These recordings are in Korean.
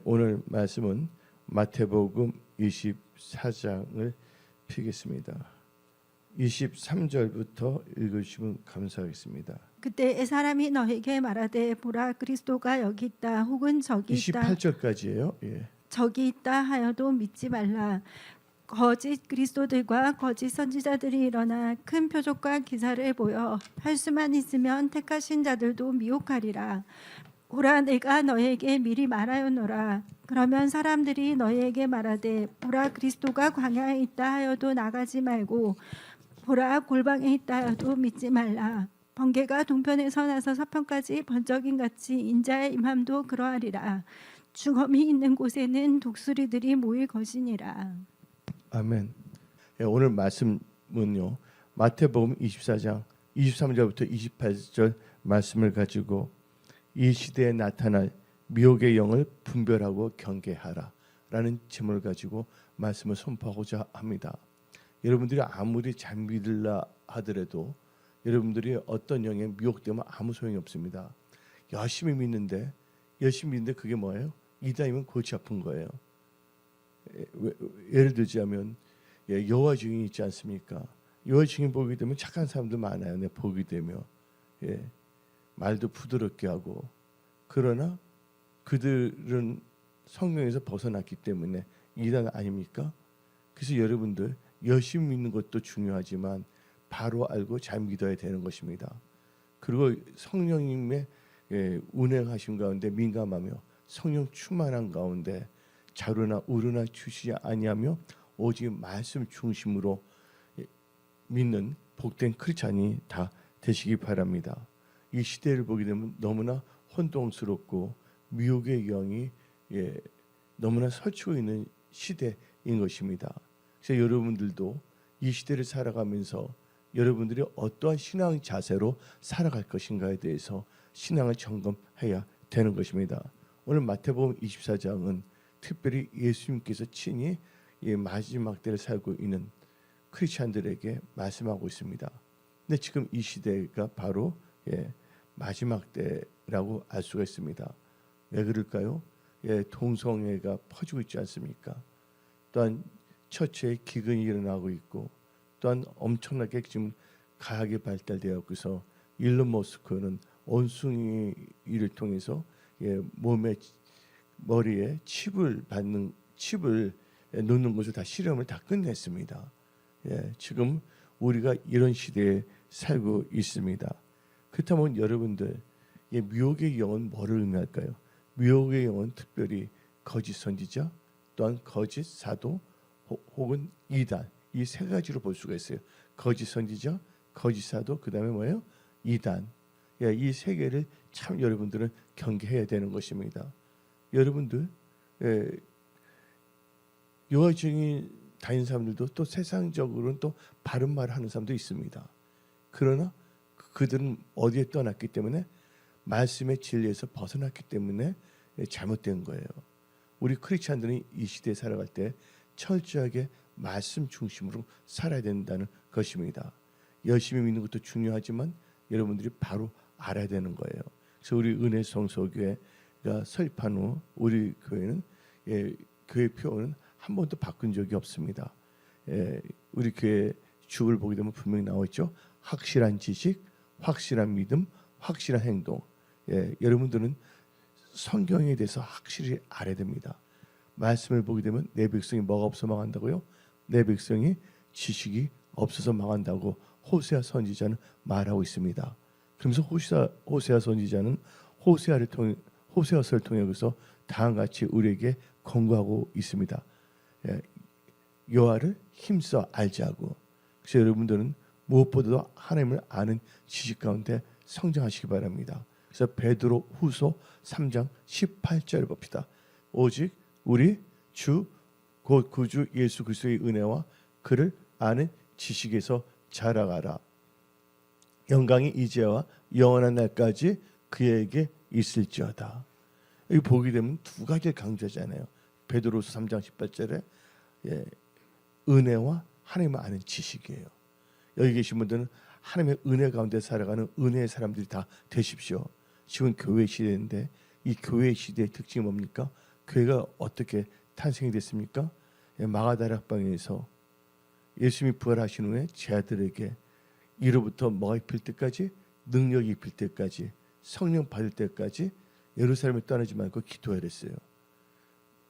오늘 말씀은 마태복음 24장을 펴겠습니다. 23절부터 읽으시면 감사하겠습니다. 그때 사람이 너에게 말하되 보라 그리스도가 여기 있다 혹은 저기 있다 28절까지예요. 저기 있다 하여도 믿지 말라. 거짓 그리스도들과 거짓 선지자들이 일어나 큰 표적과 기사를 보여 할 수만 있으면 택하신 자들도 미혹하리라. 보라 내가 너에게 미리 말하였노라. 그러면 사람들이 너에게 말하되 보라 그리스도가 광야에 있다 하여도 나가지 말고 보라 골방에 있다 하여도 믿지 말라. 번개가 동편에서 나서 서편까지 번쩍임 같이 인자의 임함도 그러하리라. 죽음이 있는 곳에는 독수리들이 모일 것이니라. 아멘. 오늘 말씀은요. 마태복음 24장 23절부터 28절 말씀을 가지고 이 시대에 나타날 미혹의 영을 분별하고 경계하라 라는 제목을 가지고 말씀을 선포하고자 합니다. 여러분들이 아무리 잘 믿으려 하더라도 여러분들이 어떤 영에 미혹되면 아무 소용이 없습니다. 열심히 믿는데 그게 뭐예요? 이다이면 골치 아픈 거예요. 예를 들자면 여호와 증인이 있지 않습니까? 여호와 증인 보게 되면 착한 사람들 많아요. 보게 되면 말도 부드럽게 하고, 그러나 그들은 성경에서 벗어났기 때문에 이단 아닙니까? 그래서 여러분들 열심히 믿는 것도 중요하지만 바로 알고 잘 믿어야 되는 것입니다. 그리고 성령님의 운행하심 가운데 민감하며 성령 충만한 가운데 자루나 우르나 주시지 아니하며 오직 말씀 중심으로 믿는 복된 크리스찬이 다 되시기 바랍니다. 이 시대를 보게 되면 너무나 혼동스럽고 미혹의 영이 너무나 설치고 있는 시대인 것입니다. 그래서 여러분들도 이 시대를 살아가면서 여러분들이 어떠한 신앙 자세로 살아갈 것인가에 대해서 신앙을 점검해야 되는 것입니다. 오늘 마태복음 24장은 특별히 예수님께서 친히 마지막 때를 살고 있는 크리스찬들에게 말씀하고 있습니다. 근데 지금 이 시대가 바로 마지막 때라고 알 수가 있습니다. 왜 그럴까요? 동성애가 퍼지고 있지 않습니까? 또한 처치에 기근이 일어나고 있고, 또한 엄청나게 지금 가하게 발달되었고서 일론 머스크는 원숭이를 통해서 머리에 칩을 놓는 것을 다 실험을 다 끝냈습니다. 지금 우리가 이런 시대에 살고 있습니다. 그렇다면 여러분들 미혹의 영은 뭐를 의미할까요? 미혹의 영은 특별히 거짓 선지자, 또한 거짓 사도 혹은 이단, 이 세 가지로 볼 수가 있어요. 거짓 선지자, 거짓 사도, 그 다음에 뭐예요? 이단. 이 세 개를 참 여러분들은 경계해야 되는 것입니다. 여러분들 여호와 증인 다니는 사람들도 또 세상적으로는 또 바른 말을 하는 사람도 있습니다. 그러나 그들은 어디에 떠났기 때문에 말씀의 진리에서 벗어났기 때문에 잘못된 거예요. 우리 크리스찬들은 이 시대에 살아갈 때 철저하게 말씀 중심으로 살아야 된다는 것입니다. 열심히 믿는 것도 중요하지만 여러분들이 바로 알아야 되는 거예요. 그래서 우리 은혜 성소교회가 설립한 후 우리 교회는 교회 표어는 한 번도 바꾼 적이 없습니다. 우리 교회 주를 보게 되면 분명히 나와 있죠. 확실한 지식, 확실한 믿음, 확실한 행동. 여러분들은 성경에 대해서 확실히 알아야 됩니다. 말씀을 보게 되면 내 백성이 뭐가 없어 망한다고요? 내 백성이 지식이 없어서 망한다고 호세아 선지자는 말하고 있습니다. 그러면서 호세아 선지자는 호세아서를 통해서 다음과 같이 우리에게 권고하고 있습니다. 여호와를 힘써 알자고. 그래서 여러분들은 무엇보다도 하나님을 아는 지식 가운데 성장하시기 바랍니다. 그래서 베드로 후서 3장 18절 봅시다. 오직 우리 주 곧 구주 예수 그리스도의 은혜와 그를 아는 지식에서 자라가라. 영광이 이제와 영원한 날까지 그에게 있을지어다. 여기 보게 되면 두 가지를 강조하잖아요. 베드로후서 3장 18절에 은혜와 하나님을 아는 지식이에요. 여기 계신 분들은 하나님의 은혜 가운데 살아가는 은혜의 사람들이 다 되십시오. 지금 교회 시대인데 이 교회 시대의 특징이 뭡니까? 교회가 어떻게 탄생이 됐습니까? 마가다락방에서 예수님이 부활하신 후에 제자들에게 이로부터 뭐가 입힐 때까지, 능력이 입힐 때까지, 성령 받을 때까지 예루살렘을 떠나지 말고 기도하라 했어요.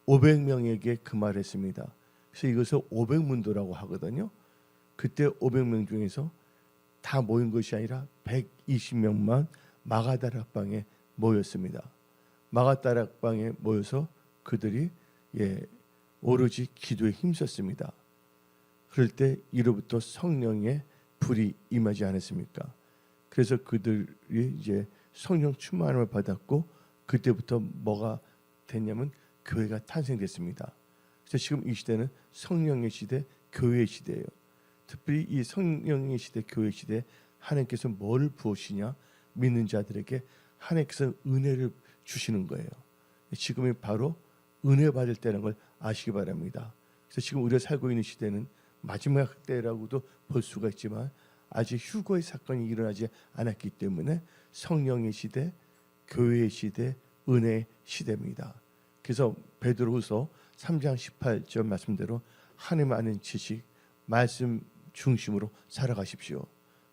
500명에게 그 말을 했습니다. 그래서 이것을 500문도라고 하거든요. 그때 500명 중에서 다 모인 것이 아니라 120명만 마가다락방에 모였습니다. 마가다락방에 모여서 그들이 오로지 기도에 힘썼습니다. 그럴 때 이로부터 성령의 불이 임하지 않았습니까? 그래서 그들이 이제 성령 충만함을 받았고 그때부터 뭐가 됐냐면 교회가 탄생됐습니다. 그래서 지금 이 시대는 성령의 시대, 교회의 시대예요. 특별히 이 성령의 시대, 교회 시대 하나님께서 뭘 부으시냐? 믿는 자들에게 하나님께서 은혜를 주시는 거예요. 지금이 바로 은혜 받을 때라는 걸 아시기 바랍니다. 그래서 지금 우리가 살고 있는 시대는 마지막 때라고도 볼 수가 있지만 아직 휴거의 사건이 일어나지 않았기 때문에 성령의 시대, 교회의 시대, 은혜의 시대입니다. 그래서 베드로후서 3장 18절 말씀대로 하나님 아는 지식, 말씀 중심으로 살아가십시오.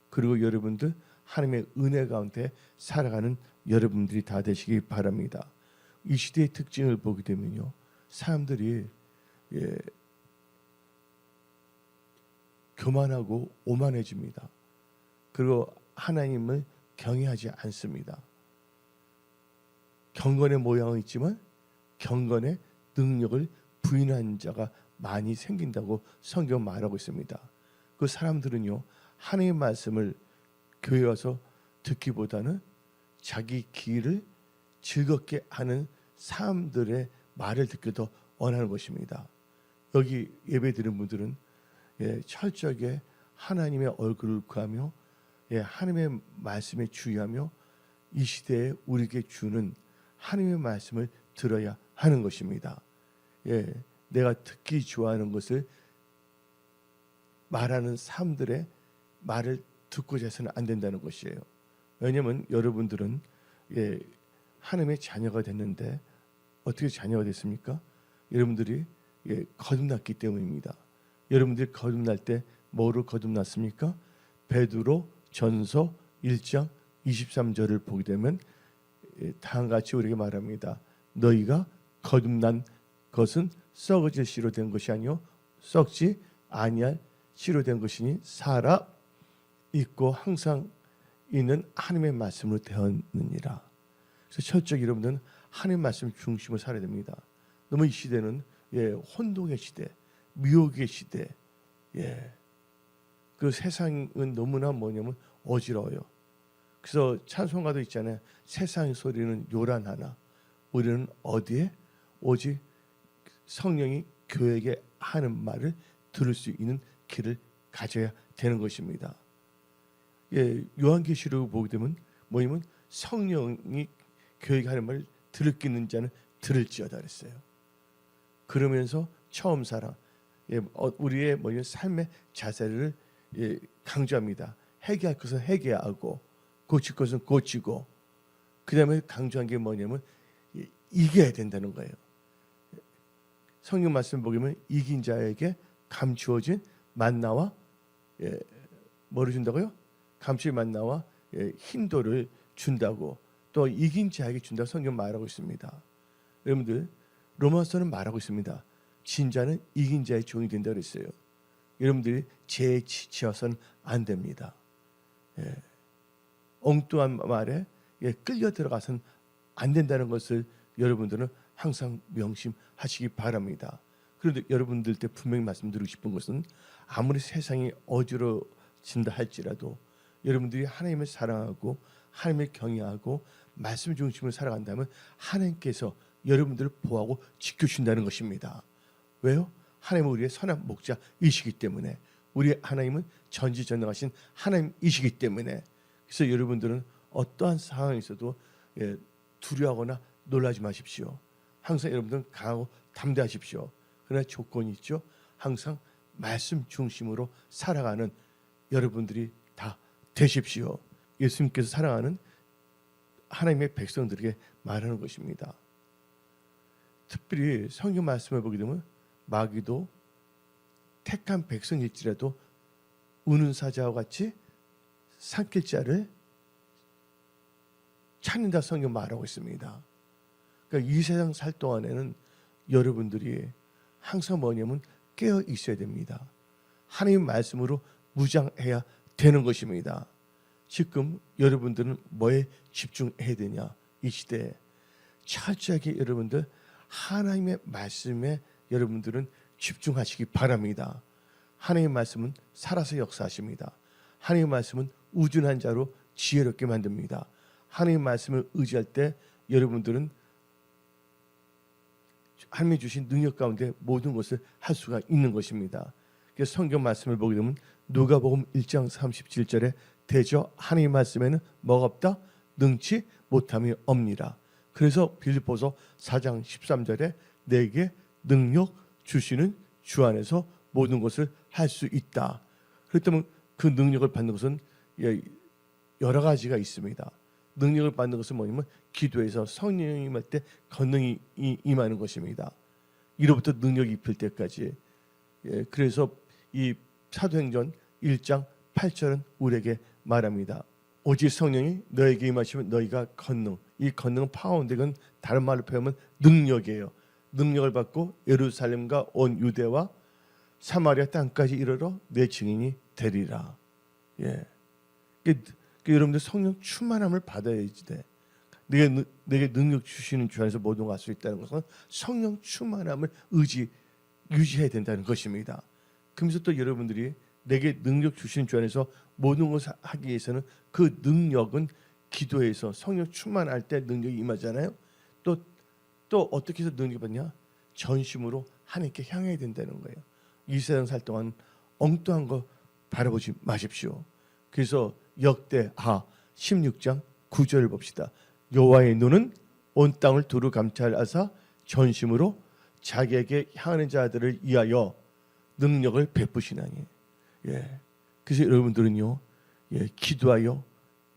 그리고 여러분들 하나님의 은혜 가운데 살아가는 여러분들이 다 되시기 바랍니다. 이 시대의 특징을 보게 되면요, 사람들이 교만하고 오만해집니다. 그리고 하나님을 경외하지 않습니다. 경건의 모양은 있지만 경건의 능력을 부인한 자가 많이 생긴다고 성경 말하고 있습니다. 그 사람들은요, 하나님의 말씀을 교회 와서 듣기보다는 자기 귀를 즐겁게 하는 사람들의 말을 듣기 더 원하는 것입니다. 여기 예배 드리는 분들은 철저하게 하나님의 얼굴을 구하며 하나님의 말씀에 주의하며 이 시대에 우리에게 주는 하나님의 말씀을 들어야 하는 것입니다. 내가 듣기 좋아하는 것을 말하는 사람들의 말을 듣고자 해서는 안 된다는 것이에요. 왜냐하면 여러분들은 하나님의 자녀가 됐는데 어떻게 자녀가 됐습니까? 여러분들이 거듭났기 때문입니다. 여러분들이 거듭날 때 뭐로 거듭났습니까? 베드로 전서 1장 23절을 보게 되면 다음과 같이 우리에게 말합니다. 너희가 거듭난 것은 썩어질 씨로 된 것이 아니요 썩지 아니할 씨로 된 것이니 살아 있고 항상 있는 하나님의 말씀으로 되었느니라. 그래서 철저히 여러분들은 하나님의 말씀 중심으로 살아야 됩니다. 너무 이 시대는 혼동의 시대, 미혹의 시대, 그 세상은 너무나 뭐냐면 어지러워요. 그래서 찬송가도 있잖아요. 세상의 소리는 요란하나 우리는 어디에 오직 성령이 교회에게 하는 말을 들을 수 있는 길을 가져야 되는 것입니다. 요한계시록을 보게 되면 뭐냐면 성령이 교회에게 하는 말을 들을 수 있는 자는 들을지어다 그랬어요. 그러면서 처음 사랑, 우리의 뭐냐면 삶의 자세를 강조합니다. 회개할 것은 회개하고 고칠 것은 고치고, 그 다음에 강조한 게 뭐냐면 이겨야 된다는 거예요. 성경 말씀 보면 이긴 자에게 감추어진 만나와 뭐를 준다고요? 감추어진 만나와 힘도를 준다고, 또 이긴 자에게 준다고 성경 말하고 있습니다. 여러분들 로마서는 말하고 있습니다. 진자는 이긴 자의 종이 된다 그랬어요. 여러분들이 죄에 지쳐서는 안 됩니다. 엉뚱한 말에 끌려 들어가서는 안 된다는 것을 여러분들은 항상 명심하시기 바랍니다. 그런데 여러분들 때 분명히 말씀드리고 싶은 것은 아무리 세상이 어지러진다 할지라도 여러분들이 하나님을 사랑하고 하나님을 경외하고 말씀 중심으로 살아간다면 하나님께서 여러분들을 보호하고 지켜준다는 것입니다. 왜요? 하나님은 우리의 선한 목자이시기 때문에, 우리 하나님은 전지전능하신 하나님이시기 때문에. 그래서 여러분들은 어떠한 상황에서도 두려워하거나 놀라지 마십시오. 항상 여러분들은 강하고 담대하십시오. 그러나 조건이 있죠. 항상 말씀 중심으로 살아가는 여러분들이 다 되십시오. 예수님께서 사랑하는 하나님의 백성들에게 말하는 것입니다. 특별히 성경 말씀을 보게 되면 마귀도 택한 백성일지라도 우는 사자와 같이 삼킬 자를 찾는다 성경 말하고 있습니다. 그러니까 이 세상 살 동안에는 여러분들이 항상 뭐냐면 깨어 있어야 됩니다. 하나님 말씀으로 무장해야 되는 것입니다. 지금 여러분들은 뭐에 집중해야 되냐? 이 시대에 철저하게 여러분들 하나님의 말씀에 여러분들은 집중하시기 바랍니다. 하나님의 말씀은 살아서 역사하십니다. 하나님의 말씀은 우둔한 자로 지혜롭게 만듭니다. 하나님의 말씀을 의지할 때 여러분들은 하나님이 주신 능력 가운데 모든 것을 할 수가 있는 것입니다. 그래서 성경 말씀을 보게 되면 누가복음 1장 37절에 대저 하나님의 말씀에는 뭐가 없다? 능치 못함이 없니라. 그래서 빌립보서 4장 13절에 내게 능력 주시는 주 안에서 모든 것을 할 수 있다. 그렇다면 그 능력을 받는 것은 여러 가지가 있습니다. 능력을 받는 것은 뭐냐면 기도에서 성령이 임할 때 권능이 임하는 것입니다. 이로부터 능력이 입힐 때까지. 그래서 이 사도행전 1장 8절은 우리에게 말합니다. 오직 성령이 너에게 임하시면 너희가 권능. 이 권능은 파워인데 그건 다른 말로 표현하면 능력이에요. 능력을 받고 예루살렘과 온 유대와 사마리아 땅까지 이르러 내 증인이 되리라. 여러분들 성령 충만함을 받아야지 돼. 내게 능력 주시는 주 안에서 모든 걸 할 수 있다는 것은 성령 충만함을 유지해야 된다는 것입니다. 그러면서 또 여러분들이 내게 능력 주시는 주 안에서 모든 것을 하기 위해서는 그 능력은 기도에서 성령 충만할 때 능력이 임하잖아요. 또 어떻게 해서 능력이 받냐? 전심으로 하나님께 향해야 된다는 거예요. 이 세상 살 동안 엉뚱한 거 바라보지 마십시오. 그래서 역대하 16장 9절을 봅시다. 여호와의 눈은 온 땅을 두루 감찰하사 전심으로 자기에게 향하는 자들을 위하여 능력을 베푸시나니. 그래서 여러분들은요, 기도하여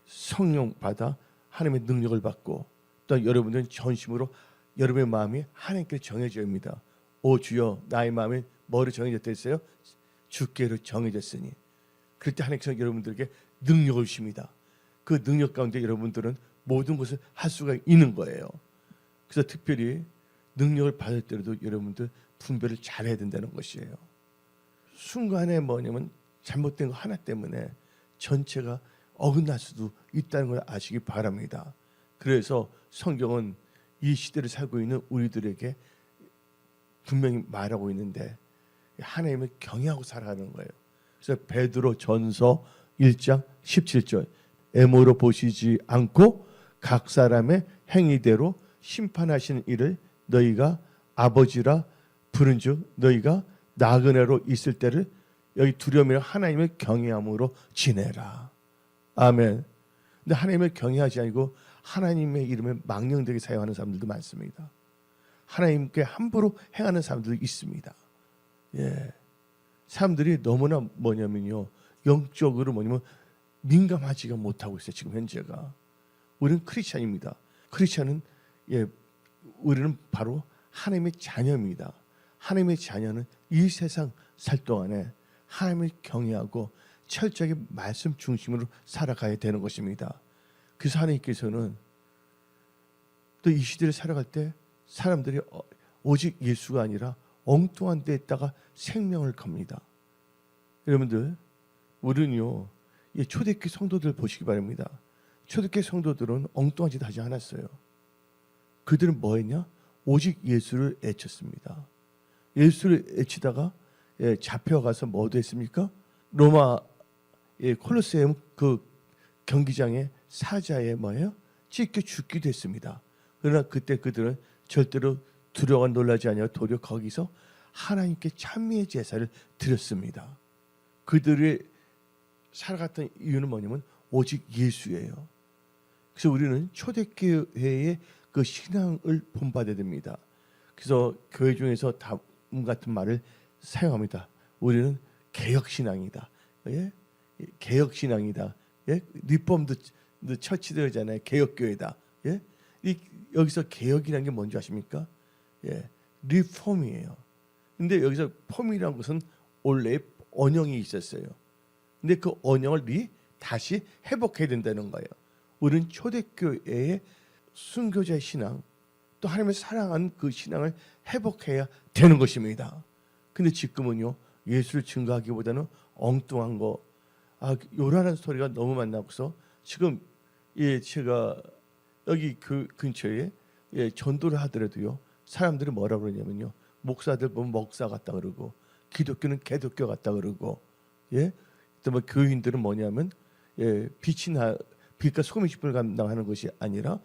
성령 받아 하나님의 능력을 받고 또 여러분들은 전심으로 여러분의 마음이 하나님께 정해져야 합니다. 오 주여 나의 마음이 뭐로 정해졌다 했어요? 주께로 정해졌으니. 그럴 때 하나님께서 여러분들에게 능력을 주십니다. 그 능력 가운데 여러분들은 모든 것을 할 수가 있는 거예요. 그래서 특별히 능력을 받을 때라도 여러분들 분별을 잘해야 된다는 것이에요. 순간에 뭐냐면 잘못된 거 하나 때문에 전체가 어긋날 수도 있다는 걸 아시기 바랍니다. 그래서 성경은 이 시대를 살고 있는 우리들에게 분명히 말하고 있는데 하나님을 경외하고 살아가는 거예요. 그래서 베드로 전서 1장 17절 애모로 보시지 않고 각 사람의 행위대로 심판하시는 일을 너희가 아버지라 부른즉 너희가 나그네로 있을 때를 여기 두려움이라 하나님을 경외함으로 지내라. 아멘. 근데 하나님을 경외하지 아니고 하나님의 이름에 망령되게 사용하는 사람들도 많습니다. 하나님께 함부로 행하는 사람들도 있습니다. 사람들이 너무나 뭐냐면요, 영적으로 뭐냐면 민감하지가 못하고 있어요. 지금 현재가. 우리는 크리스찬입니다. 크리스찬은 우리는 바로 하나님의 자녀입니다. 하나님의 자녀는 이 세상 살 동안에 하나님을 경외하고 철저하게 말씀 중심으로 살아가야 되는 것입니다. 그래서 하나님께서는 또 이 시대를 살아갈 때 사람들이 오직 예수가 아니라 엉뚱한 데에다가 생명을 겁니다. 여러분들, 우리는요, 이 초대교회 성도들 보시기 바랍니다. 초대교회 성도들은 엉뚱한 짓 하지 않았어요. 그들은 뭐 했냐? 오직 예수를 애쳤습니다. 예수를 애치다가 잡혀가서 뭐도 했습니까? 로마 콜로세움 그 경기장에 사자에 뭐예요? 찢겨 죽기도 했습니다. 그러나 그때 그들은 절대로 두려워 놀라지 아니하고 도리어 거기서 하나님께 찬미의 제사를 드렸습니다. 그들이 살아갔던 이유는 뭐냐면 오직 예수예요. 그래서 우리는 초대교회의 그 신앙을 본받아야 됩니다. 그래서 교회 중에서 다음 같은 말을 사용합니다. 우리는 개혁신앙이다. 개혁신앙이다. 리폼드 처치들이잖아요. 개혁교회다. 여기서 개혁이라는 게 뭔지 아십니까? 예, 리폼이에요. 근데 여기서 폼이라는 것은 원래 언형이 있었어요. 근데 그 언형을 다시 회복해야 된다는 거예요. 우리는 초대교회의 순교자의 신앙, 또 하나님을 사랑하는 그 신앙을 회복해야 되는 것입니다. 근데 지금은요, 예수를 증거하기보다는 엉뚱한 거, 요란한 소리가 너무 많나서 지금 제가 여기 그 근처에 전도를 하더라도요, 사람들이 뭐라 그러냐면요, 목사들 보면 목사 같다 그러고, 기독교는 개독교 같다 그러고, 또 뭐 교인들은 뭐냐면 빛과 소금의 직분을 감당하는 것이 아니라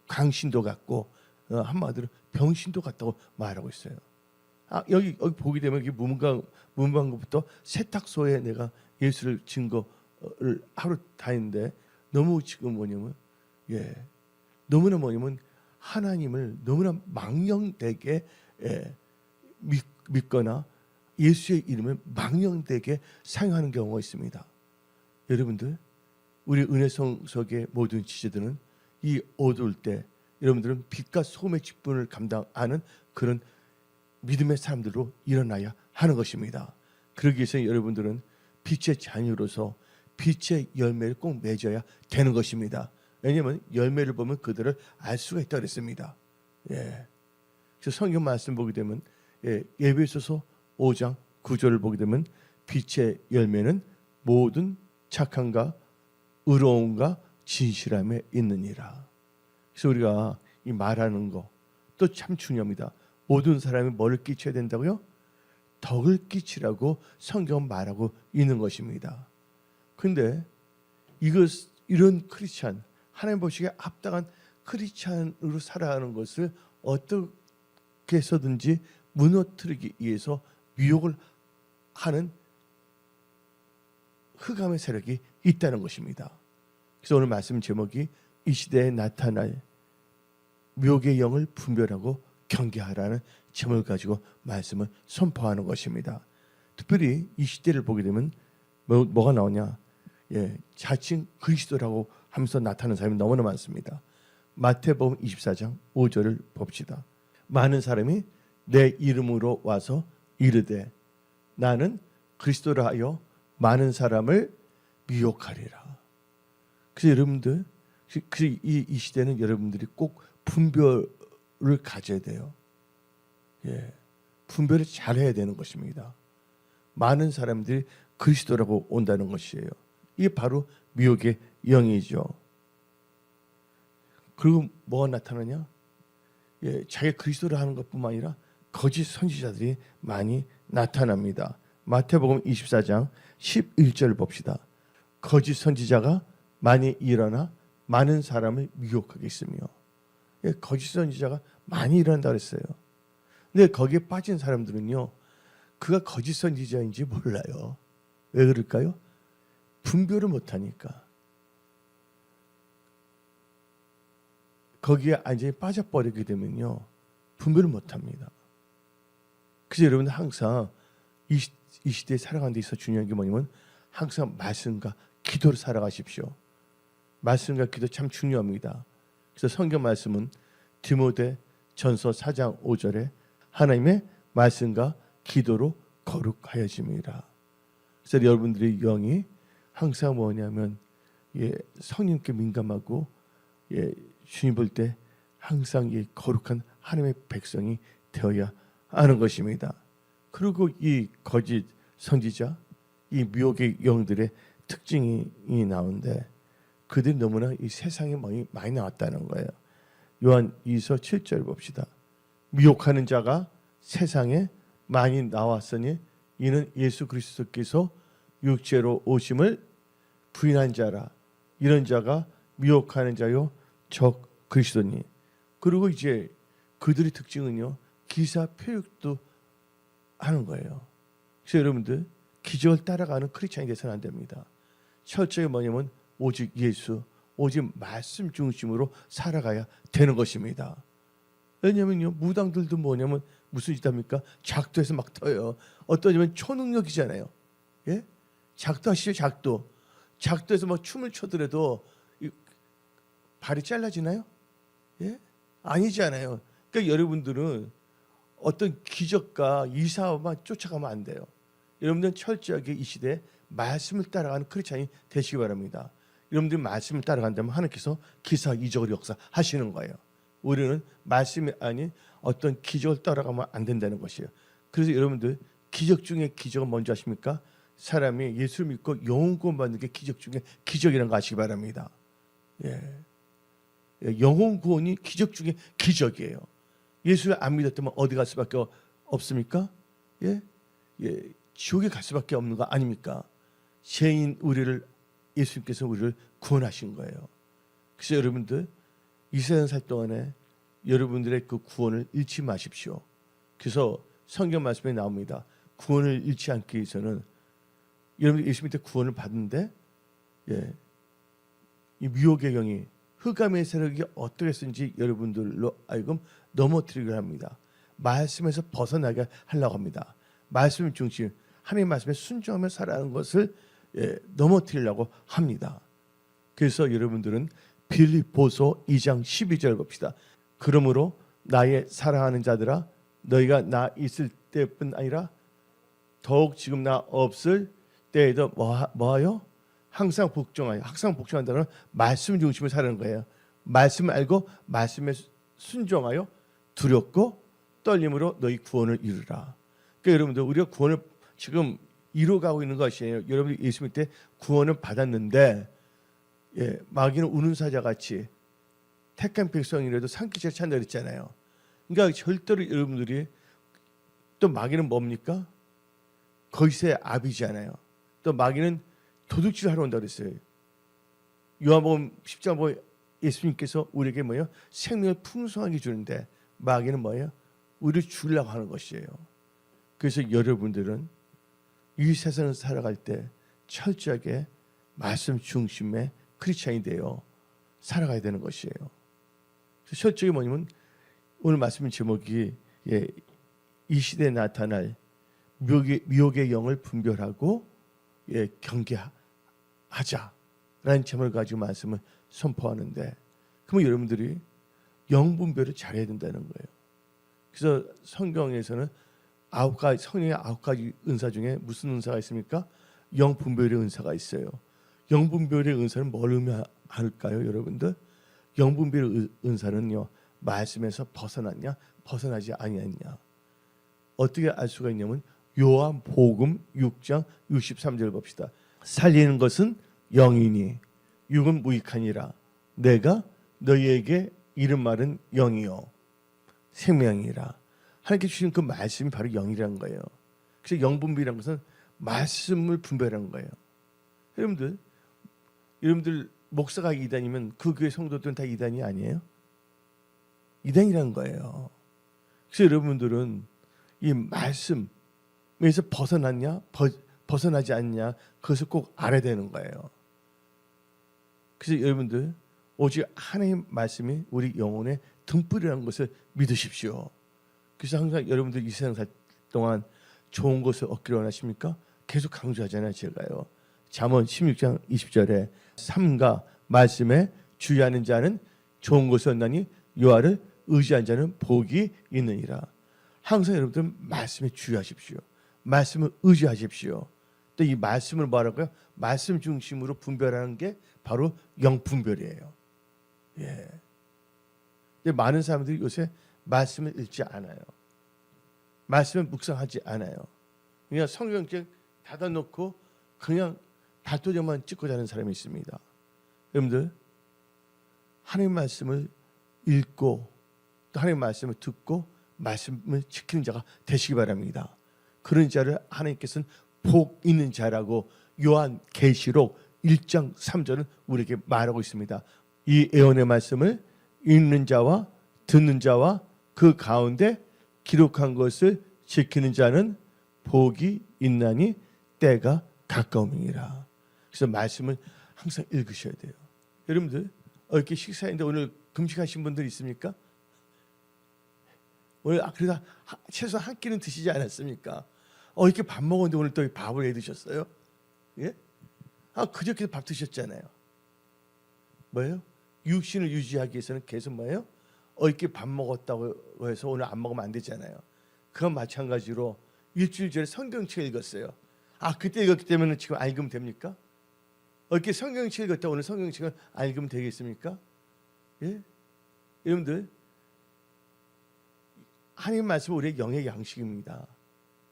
광신도 같고, 한마디로 병신도 같다고 말하고 있어요. 여기 보게 되면 여기 문방구부터 세탁소에 내가 예수를 증거를 하루 다니는데 너무 지금 너무나 하나님을 너무나 망령되게 믿거나 예수의 이름을 망령되게 사용하는 경우가 있습니다. 여러분들, 우리 은혜성석의 모든 지체들은 이 어두울 때 여러분들은 빛과 소금의 직분을 감당하는 그런 믿음의 사람들로 일어나야 하는 것입니다. 그러기 위해서 여러분들은 빛의 자녀로서 빛의 열매를 꼭 맺어야 되는 것입니다. 왜냐하면 열매를 보면 그들을 알 수가 있다고 그랬습니다. 그래서 성경 말씀 보게 되면 에베소서 5장 9절을 보게 되면 빛의 열매는 모든 착함과 의로움과 진실함에 있느니라. 그래서 우리가 이 말하는 거 또 참 중요합니다. 모든 사람이 뭐를 끼쳐야 된다고요? 덕을 끼치라고 성경은 말하고 있는 것입니다. 근데 이런 크리스찬, 하나님 보시기에 합당한 크리스찬으로 살아가는 것을 어떻게 해서든지 무너뜨리기 위해서 미혹을 하는 흑암의 세력이 있다는 것입니다. 그래서 오늘 말씀 제목이 이 시대에 나타날 미혹의 영을 분별하고 경계하라는 제목을 가지고 말씀을 선포하는 것입니다. 특별히 이 시대를 보게 되면 뭐가 나오냐? 자칭 그리스도라고 하면서 나타나는 사람이 너무나 많습니다. 마태복음 24장 5절을 봅시다. 많은 사람이 내 이름으로 와서 이르되 나는 그리스도라 하여 많은 사람을 미혹하리라. 그래서 여러분들, 이 시대는 여러분들이 꼭 분별을 가져야 돼요. 분별을 잘해야 되는 것입니다. 많은 사람들이 그리스도라고 온다는 것이에요. 이게 바로 미혹의 영이죠. 그리고 뭐가 나타나냐? 자기가 그리스도라 하는 것뿐만 아니라 거짓 선지자들이 많이 나타납니다. 마태복음 24장 11절 봅시다. 거짓 선지자가 많이 일어나 많은 사람을 미혹하겠으며, 거짓 선지자가 많이 일어난다 그랬어요. 근데 거기에 빠진 사람들은요, 그가 거짓 선지자인지 몰라요. 왜 그럴까요? 분별을 못하니까. 거기에 완전히 빠져버리게 되면요, 분별을 못합니다. 그래서 여러분들 항상 이 시대에 살아가는 데 있어서 중요한 게 뭐냐면 항상 말씀과 기도로 살아가십시오. 말씀과 기도 참 중요합니다. 그래서 성경 말씀은 디모데 전서 4장 5절에 하나님의 말씀과 기도로 거룩하여짐이라. 그래서 여러분들의 영이 항상 뭐냐면 성령께 민감하고 주님 볼 때 항상 이 거룩한 하나님의 백성이 되어야 하는 것입니다. 그리고 이 거짓 선지자, 이 미혹의 영들의 특징이 나오는데 그들이 너무나 이 세상에 많이 나왔다는 거예요. 요한 2서 7절 봅시다. 미혹하는 자가 세상에 많이 나왔으니 이는 예수 그리스도께서 육체로 오심을 부인한 자라. 이런 자가 미혹하는 자요 적 그리스도니. 그리고 이제 그들의 특징은요, 기사 표육도 하는 거예요. 그래서 여러분들 기적을 따라가는 크리스찬이 돼서는 안 됩니다. 철저히 뭐냐면 오직 예수, 오직 말씀 중심으로 살아가야 되는 것입니다. 왜냐면요, 무당들도 뭐냐면 무슨 짓 합니까? 작도해서 막 터요. 어떠냐면 초능력이잖아요. 작도하시죠, 작도. 작도해서 막 춤을 춰더라도 발이 잘라지나요? 아니잖아요. 그러니까 여러분들은 어떤 기적과 이사만 쫓아가면 안 돼요. 여러분들은 철저하게 이 시대에 말씀을 따라가는 크리스찬이 되시기 바랍니다. 여러분들이 말씀을 따라간다면 하나님께서 기사 이적을 역사하시는 거예요. 우리는 말씀이 아닌 어떤 기적을 따라가면 안 된다는 것이에요. 그래서 여러분들 기적 중에 기적은 뭔지 아십니까? 사람이 예수를 믿고 영혼 구원받는 게 기적 중에 기적이라는 거 아시기 바랍니다. 예. 영혼 구원이 기적 중에 기적이에요. 예수를 안 믿었다면 어디 갈 수밖에 없습니까? 예? 지옥에 갈 수밖에 없는 거 아닙니까? 죄인 우리를 예수님께서 우리를 구원하신 거예요. 그래서 여러분들 이 세상 살 동안에 여러분들의 그 구원을 잃지 마십시오. 그래서 성경 말씀에 나옵니다. 구원을 잃지 않기 위해서는 여러분 예수 믿을 때 구원을 받는데 이 미혹의 영이 흑암의 세력이 어떻게 했는지 여러분들로 하여금 넘어뜨리려 합니다. 말씀에서 벗어나게 하려고 합니다. 말씀 중심 하나님의 말씀에 순종하며 살아가는 것을 넘어뜨리려고 합니다. 그래서 여러분들은 빌립보서 2장 12절 봅시다. 그러므로 나의 사랑하는 자들아 너희가 나 있을 때뿐 아니라 더욱 지금 나 없을 때에도 뭐하여? 항상 복종하여. 항상 복종한다는 말씀 중심으로 사는 거예요. 말씀을 알고 말씀에 순종하여 두렵고 떨림으로 너희 구원을 이루라. 그러니까 여러분들 우리가 구원을 지금 이루어가고 있는 것이에요. 여러분이 예수 믿을 때 구원을 받았는데 마귀는 우는 사자같이 택한 백성이라도 산기채를 찬다 그랬잖아요. 그러니까 절대로 여러분들이 또 마귀는 뭡니까? 거짓의 아비잖아요. 또 마귀는 도둑질을 하러 온다 그랬어요. 요한복음 10장 보면 예수님께서 우리에게 뭐예요? 생명을 풍성하게 주는데 마귀는 뭐예요? 우리를 죽이려고 하는 것이에요. 그래서 여러분들은 이 세상을 살아갈 때 철저하게 말씀 중심의 크리스찬이 되어 살아가야 되는 것이에요. 철저히 뭐냐면 오늘 말씀 제목이 이 시대에 나타날 미혹의 영을 분별하고 경계하자라는 제목을 가지고 말씀을 선포하는데 그러면 여러분들이 영 분별을 잘해야 된다는 거예요. 그래서 성경에서는 성령의 9가지 은사 중에 무슨 은사가 있습니까? 영 분별의 은사가 있어요. 영 분별의 은사는 뭘 의미할까요, 여러분들? 영 분별의 은사는요, 말씀에서 벗어났냐, 벗어나지 아니했냐. 어떻게 알 수가 있냐면 요한복음 6장 63절 봅시다. 살리는 것은 영이니 육은 무익하니라. 내가 너희에게 이른 말은 영이요 생명이라. 하나님께 주신 그 말씀이 바로 영이라는 거예요. 그래서 영분별이라는 것은 말씀을 분별하는 거예요. 여러분들 목사가 이단이면 그 교회 성도들은 다 이단이 아니에요? 이단이라는 거예요. 그래서 여러분들은 이 말씀에서 벗어났냐 벗어나지 않냐 그것을 꼭 알아야 되는 거예요. 그래서 여러분들 오직 하나님의 말씀이 우리 영혼의 등불이라는 것을 믿으십시오. 그래서 항상 여러분들 이 세상 살 동안 좋은 것을 얻기를 원하십니까? 계속 강조하잖아요. 제가요. 잠언 16장 20절에 삼가 말씀에 주의하는 자는 좋은 것을 얻나니 여호와를 의지한 자는 복이 있느니라. 항상 여러분들 말씀에 주의하십시오. 말씀을 의지하십시오. 또 이 말씀을 뭐라고요? 말씀 중심으로 분별하는 게 바로 영분별이에요. 근데 많은 사람들이 요새 말씀을 읽지 않아요. 말씀을 묵상하지 않아요. 그냥 성경책 닫아놓고 그냥 발도장만 찍고 자는 사람이 있습니다. 여러분들 하나님의 말씀을 읽고 또 하나님의 말씀을 듣고 말씀을 지키는 자가 되시기 바랍니다. 그런 자를 하나님께서는 복 있는 자라고 요한 계시록 1장 3절은 우리에게 말하고 있습니다. 이 예언의 말씀을 읽는 자와 듣는 자와 그 가운데 기록한 것을 지키는 자는 복이 있나니 때가 가까움이니라. 그래서 말씀을 항상 읽으셔야 돼요. 여러분들 이렇게 식사인데 오늘 금식하신 분들 있습니까? 오늘 그래도 최소한 한 끼는 드시지 않았습니까? 이렇게 밥 먹었는데 오늘 또 밥을 해 드셨어요? 예? 그저께도 밥 드셨잖아요. 뭐예요? 육신을 유지하기 위해서는 계속 뭐예요? 이렇게 밥 먹었다고 해서 오늘 안 먹으면 안 되잖아요. 그와 마찬가지로 일주일 전에 성경책 읽었어요. 그때 읽었기 때문에 지금 읽으면 됩니까? 어떻게 성경책 읽었다 오늘 성경책을 읽으면 되겠습니까? 예? 여러분들, 하나님 말씀은 우리의 영의 양식입니다.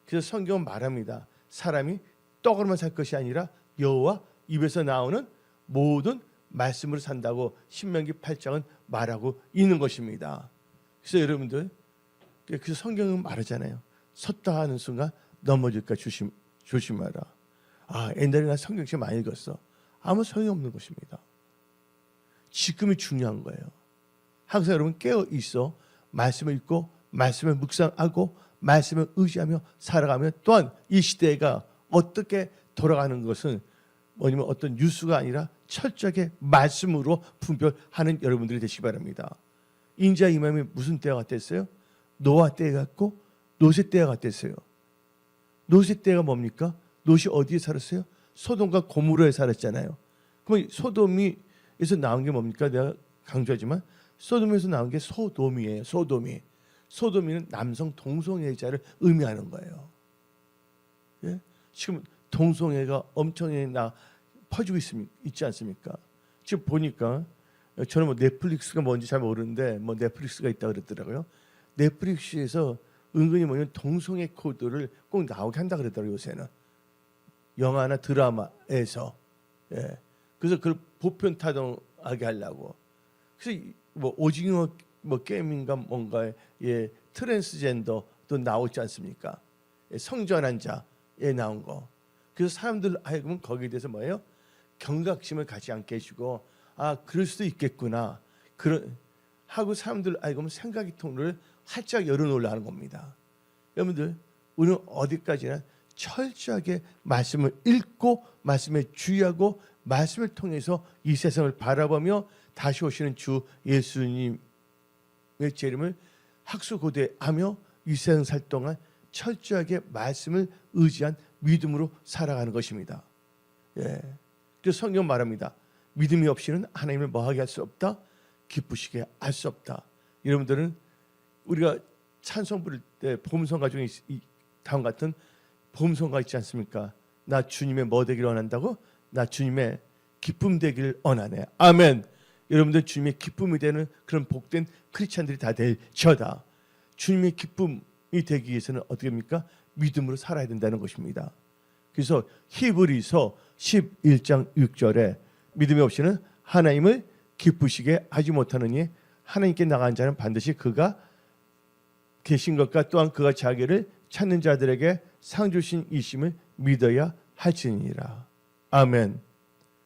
그래서 성경은 말합니다. 사람이 떡으로만 살 것이 아니라 여호와 입에서 나오는 모든 말씀으로 산다고 신명기 8장은 말하고 있는 것입니다. 그래서 여러분들, 그래서 성경은 말하잖아요. 섰다 하는 순간 넘어질까 조심하라. 옛날에 나 성경책 많이 읽었어. 아무 소용이 없는 것입니다. 지금이 중요한 거예요. 항상 여러분 깨어 있어 말씀을 읽고 말씀을 묵상하고 말씀을 의지하며 살아가면, 또한 이 시대가 어떻게 돌아가는 것은 뭐냐면 어떤 뉴스가 아니라 철저하게 말씀으로 분별하는 여러분들이 되시기 바랍니다. 인자 이맘이 무슨 때가 같았어요? 노아 때가 같고 롯의 때가 같았어요. 롯의 때가 뭡니까? 롯이 어디에 살았어요? 소돔과 고모라에 살았잖아요. 그럼 소돔에서 나온 게 뭡니까? 내가 강조하지만 소돔에서 나온 게 소돔이에요. 소돔이는 남성 동성애자를 의미하는 거예요. 예? 지금 동성애가 엄청 퍼지고 있지 않습니까? 지금 보니까 저는 넷플릭스가 뭔지 잘 모르는데 넷플릭스가 있다 그랬더라고요. 넷플릭스에서 은근히 동성애 코드를 꼭 나오게 한다 그랬더라고요. 요새는 영화나 드라마에서. 예. 그래서 그걸 보편타당하게 하려고. 그래서 오징어 게임인가 뭔가에 트랜스젠더도 나오지 않습니까? 성전환 자에 나온 거. 그래서 사람들 하여금 거기에 대해서 뭐예요? 경각심을 갖지 않게 해주고 그럴 수도 있겠구나. 하고 사람들 하여금 생각의 통로를 활짝 열어놓으려 하는 겁니다. 여러분들, 우리는 어디까지나 철저하게 말씀을 읽고 말씀에 주의하고 말씀을 통해서 이 세상을 바라보며 다시 오시는 주 예수님의 재림을 학수고대하며 이 세상 살 동안 철저하게 말씀을 의지한 믿음으로 살아가는 것입니다. 예. 그래서 성경 말합니다. 믿음이 없이는 하나님을 뭐하게 할 수 없다? 기쁘시게 할 수 없다. 여러분들은 우리가 찬송 부를 때 복음성가 중에 다음 같은 복음성가 있지 않습니까? 나 주님의 뭐 되기를 원한다고? 나 주님의 기쁨 되기를 원하네. 아멘. 여러분들 주님의 기쁨이 되는 그런 복된 크리스찬들이 다 될지어다. 주님의 기쁨이 되기 위해서는 어떻게 합니까? 믿음으로 살아야 된다는 것입니다. 그래서 히브리서 11장 6절에 믿음이 없이는 하나님을 기쁘시게 하지 못하느니 하나님께 나간 자는 반드시 그가 계신 것과 또한 그가 자기를 찾는 자들에게 상 주신 이심을 믿어야 할지니라. 아멘.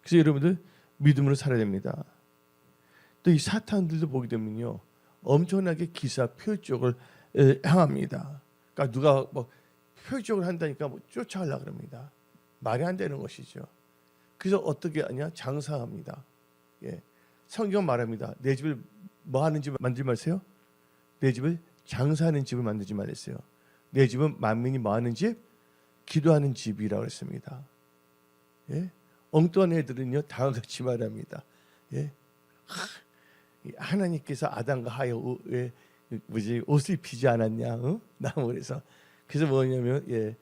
그래서 여러분들 믿음으로 살아야 됩니다. 또 이 사탄들도 보게 되면요, 엄청나게 기사 표적을 향합니다. 그러니까 누가 표적을 한다니까 쫓아가려고 그럽니다. 말이 안 되는 것이죠. 그래서 어떻게 하냐? 장사합니다. 예. 성경 말합니다. 내 집을 뭐 하는 집 만들지 마세요. 내 집을 장사하는 집을 만들지 말랬어요. 내 집은 만민이 뭐 하는 집? 기도하는 집이라고 했습니다. 예? 엉뚱한 애들은요 다음과 같이 말합니다. 예? 하나님께서 아담과 하여 옷을 입히지 않았냐? 나무에서. 그래서 뭐냐면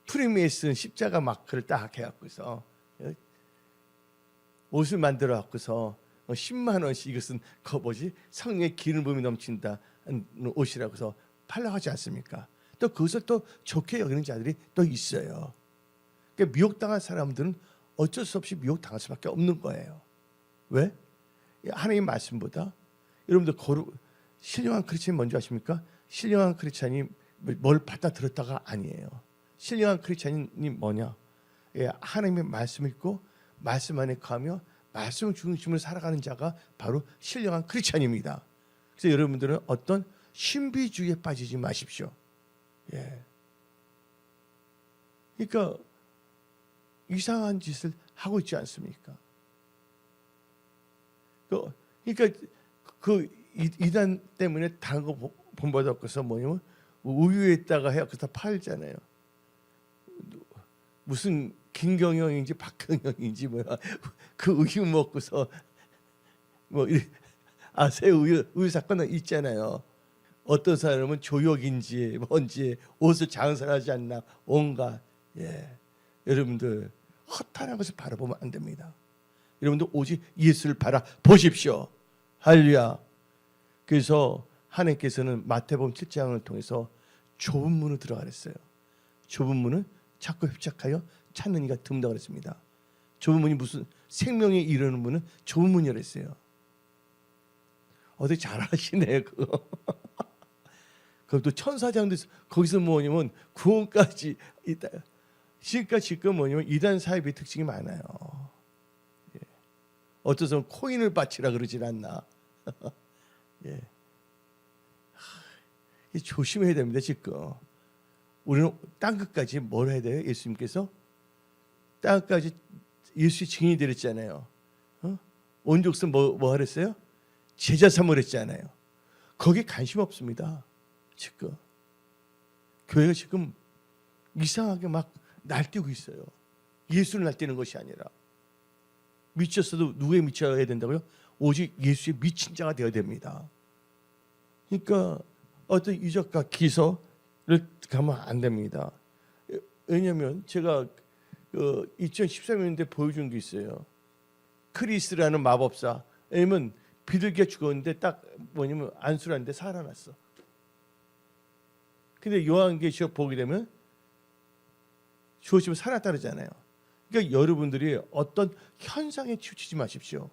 프리메이슨 십자가 마크를 딱 해갖고서 옷을 만들어 갖고서 10만 원씩, 이것은 성령의 기름 부음이 넘친다 옷이라고서 팔려고 하지 않습니까? 또 그것을 또 좋게 여기는 자들이 또 있어요. 그러니까 미혹당한 사람들은 어쩔 수 없이 미혹당할 수밖에 없는 거예요. 왜? 하나님의 말씀보다 여러분들 신령한 크리스찬이 뭔지 아십니까? 신령한 크리스찬이 뭘 받아들였다가 아니에요. 신령한 크리스찬이 뭐냐? 하나님의 말씀을 읽고 말씀 안에 거하며 말씀 중심으로 살아가는 자가 바로 신령한 크리스찬입니다. 그래서 여러분들은 어떤 신비주의에 빠지지 마십시오. 예. 그러니까 이상한 짓을 하고 있지 않습니까? 그러니까 그 이단 때문에 다른 거 본받아 갖고서 뭐냐면 우유에다가 해갖고 다 팔잖아요. 무슨 김경영인지 박경영인지 그 우유 먹고서 새 우유 사건은 있잖아요. 어떤 사람은 조역인지 뭔지 옷을 장사하지 않나 온갖 여러분들 허탄한 것을 바라보면 안 됩니다. 여러분들 오직 예수를 바라보십시오. 할렐루야. 그래서 하나님께서는 마태복음 7장을 통해서 좁은 문으로 들어가랬어요. 좁은 문을 찾고 협착하여 찾는 이가 듭니다 그랬습니다. 좁은 문이 무슨 생명에 이르는 문은 좁은 문이랬어요. 어떻게 잘 아시네요 그거. 그것도 천사장도 거기서 뭐냐면 구원까지 있다. 지금 뭐냐면 이단 사입의 특징이 많아요. 어떤 사람은 코인을 바치라 그러질 않나. 조심해야 됩니다. 지금 우리는 땅끝까지 뭘 해야 돼요? 예수님께서 땅끝까지 예수의 증인이 되었잖아요. 온 족속 뭐 하랬어요? 제자 삼으랬잖아요. 거기에 관심 없습니다. 지금 교회가 지금 이상하게 막 날뛰고 있어요. 예수를 날뛰는 것이 아니라 미쳤어도 누구에 미쳐야 된다고요? 오직 예수에 미친 자가 되어야 됩니다. 그러니까 어떤 유적과 기서를 가면 안 됩니다. 왜냐하면 제가 2013년대 보여준 게 있어요. 크리스라는 마법사. 왜냐면 비둘기가 죽었는데 딱 뭐냐면 안수라는데 살아났어. 근데 요한계시록 보게 되면 죽었지만 살았다 그러잖아요. 그러니까 여러분들이 어떤 현상에 치우치지 마십시오.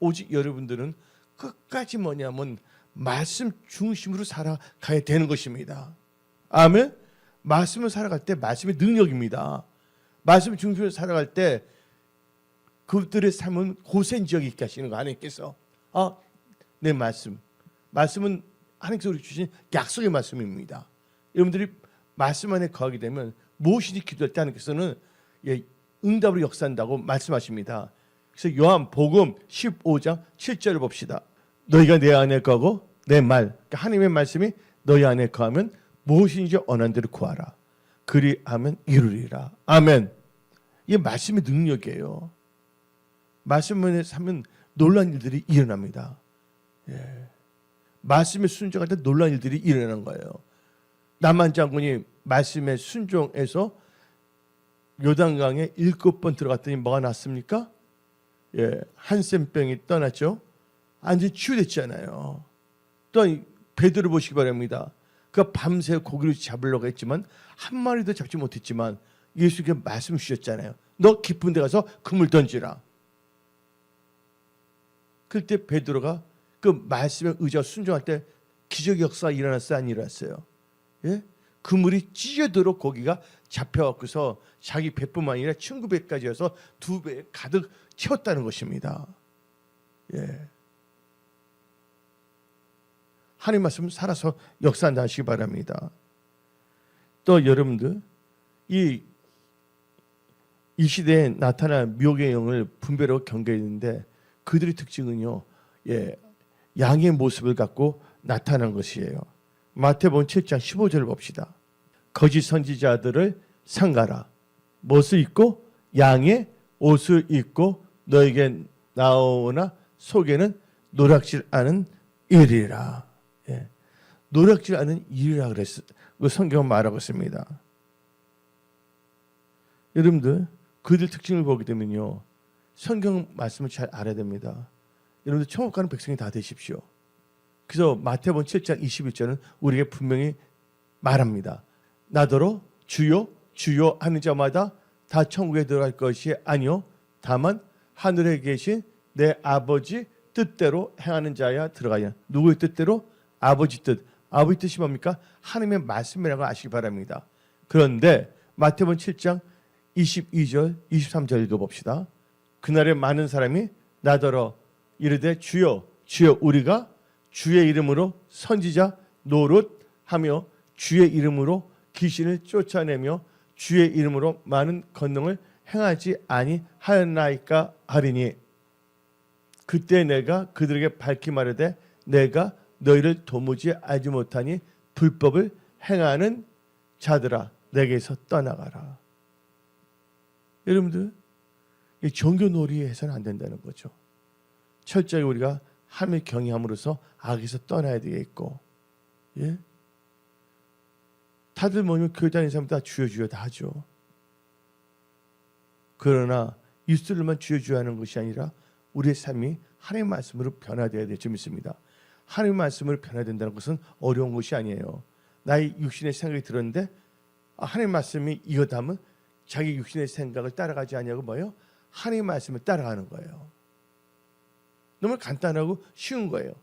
오직 여러분들은 끝까지 뭐냐면 말씀 중심으로 살아가야 되는 것입니다. 아멘. 말씀을 살아갈 때 말씀의 능력입니다. 말씀 중심으로 살아갈 때 그들의 삶은 고센 지역에 있게 하시는 거 하나님께서. 내 말씀은 하나님께서 우리 주신 약속의 말씀입니다. 여러분들이 말씀 안에 거하게 되면 무엇이든지 기도할 때 하나님께서는 응답으로 역사한다고 말씀하십니다. 그래서 요한복음 15장 7절을 봅시다. 너희가 내 안에 거하고 내 말, 그러니까 하나님의 말씀이 너희 안에 거하면 무엇인지 원하는 대로 구하라. 그리하면 이루리라. 아멘. 이게 말씀의 능력이에요. 말씀을 하면 놀라운 일들이 일어납니다. 말씀에 순종할 때 놀라운 일들이 일어나는 거예요. 남한 장군이 말씀에 순종해서 요단강에 7번 들어갔더니 뭐가 났습니까? 한센병이 떠났죠. 완전히 치유됐잖아요. 또 베드로 보시기 바랍니다. 그가 밤새 고기를 잡으려고 했지만 한 마리도 잡지 못했지만 예수께서 말씀 주셨잖아요. 너 깊은 데 가서 그물 던지라. 그때 베드로가 그 말씀에 의지하고 순종할 때 기적의 역사가 일어났어요? 안 일어났어요? 그물이 찢어도록 고기가 잡혀갖고서 자기 배뿐만 아니라 친구 배까지 해서 2배 가득 채웠다는 것입니다. 하나님 말씀 살아서 역사한다 하시기 바랍니다. 또 여러분들 이 시대에 나타난 미혹의 영을 분별하고 경계했는데 그들의 특징은요, 양의 모습을 갖고 나타난 것이에요. 마태복음 7장 15절을 봅시다. 거짓 선지자들을 삼가라. 무엇을 입고? 양의 옷을 입고 너에게 나오나 속에는 노략질 않은 일이라. 노략질 않은 일이라 그랬어. 그 성경은 말하고 있습니다. 여러분들 그들 특징을 보게 되면요, 성경 말씀을 잘 알아야 됩니다. 여러분들 천국 가는 백성이 다 되십시오. 그래서 마태복음 7장 21절은 우리에게 분명히 말합니다. 나더러 주여 주여 하는 자마다 다 천국에 들어갈 것이 아니요 다만 하늘에 계신 내 아버지 뜻대로 행하는 자야 들어가야. 누구의 뜻대로? 아버지 뜻. 아버지 뜻이 뭡니까? 하나님의 말씀이라고 아시기 바랍니다. 그런데 마태복음 7장 22절 23절 읽어봅시다. 그날에 많은 사람이 나더러 이르되 주여 주여 우리가 주의 이름으로 선지자 노릇하며 주의 이름으로 귀신을 쫓아내며 주의 이름으로 많은 권능을 행하지 아니하였나이까 하리니 그때 내가 그들에게 밝히 말하되 내가 너희를 도무지 알지 못하니 불법을 행하는 자들아 내게서 떠나가라. 여러분들 이 종교놀이에 해서는 안 된다는 거죠. 철저히 우리가 하나님을 경외함으로써 악에서 떠나야 되겠고 예? 다들 뭐냐면 교회 다니는 사람 다 주여 주여 다 하죠. 그러나 입술로만 주여 주여 하는 것이 아니라 우리의 삶이 하나님의 말씀으로 변화되어야 될 줄 믿습니다. 하나님의 말씀으로 변화된다는 것은 어려운 것이 아니에요. 나의 육신의 생각이 들었는데 하나님의 말씀이 이거다 하면 자기 육신의 생각을 따라가지 아니하고 뭐예요? 하나님의 말씀을 따라가는 거예요. 너무 간단하고 쉬운 거예요.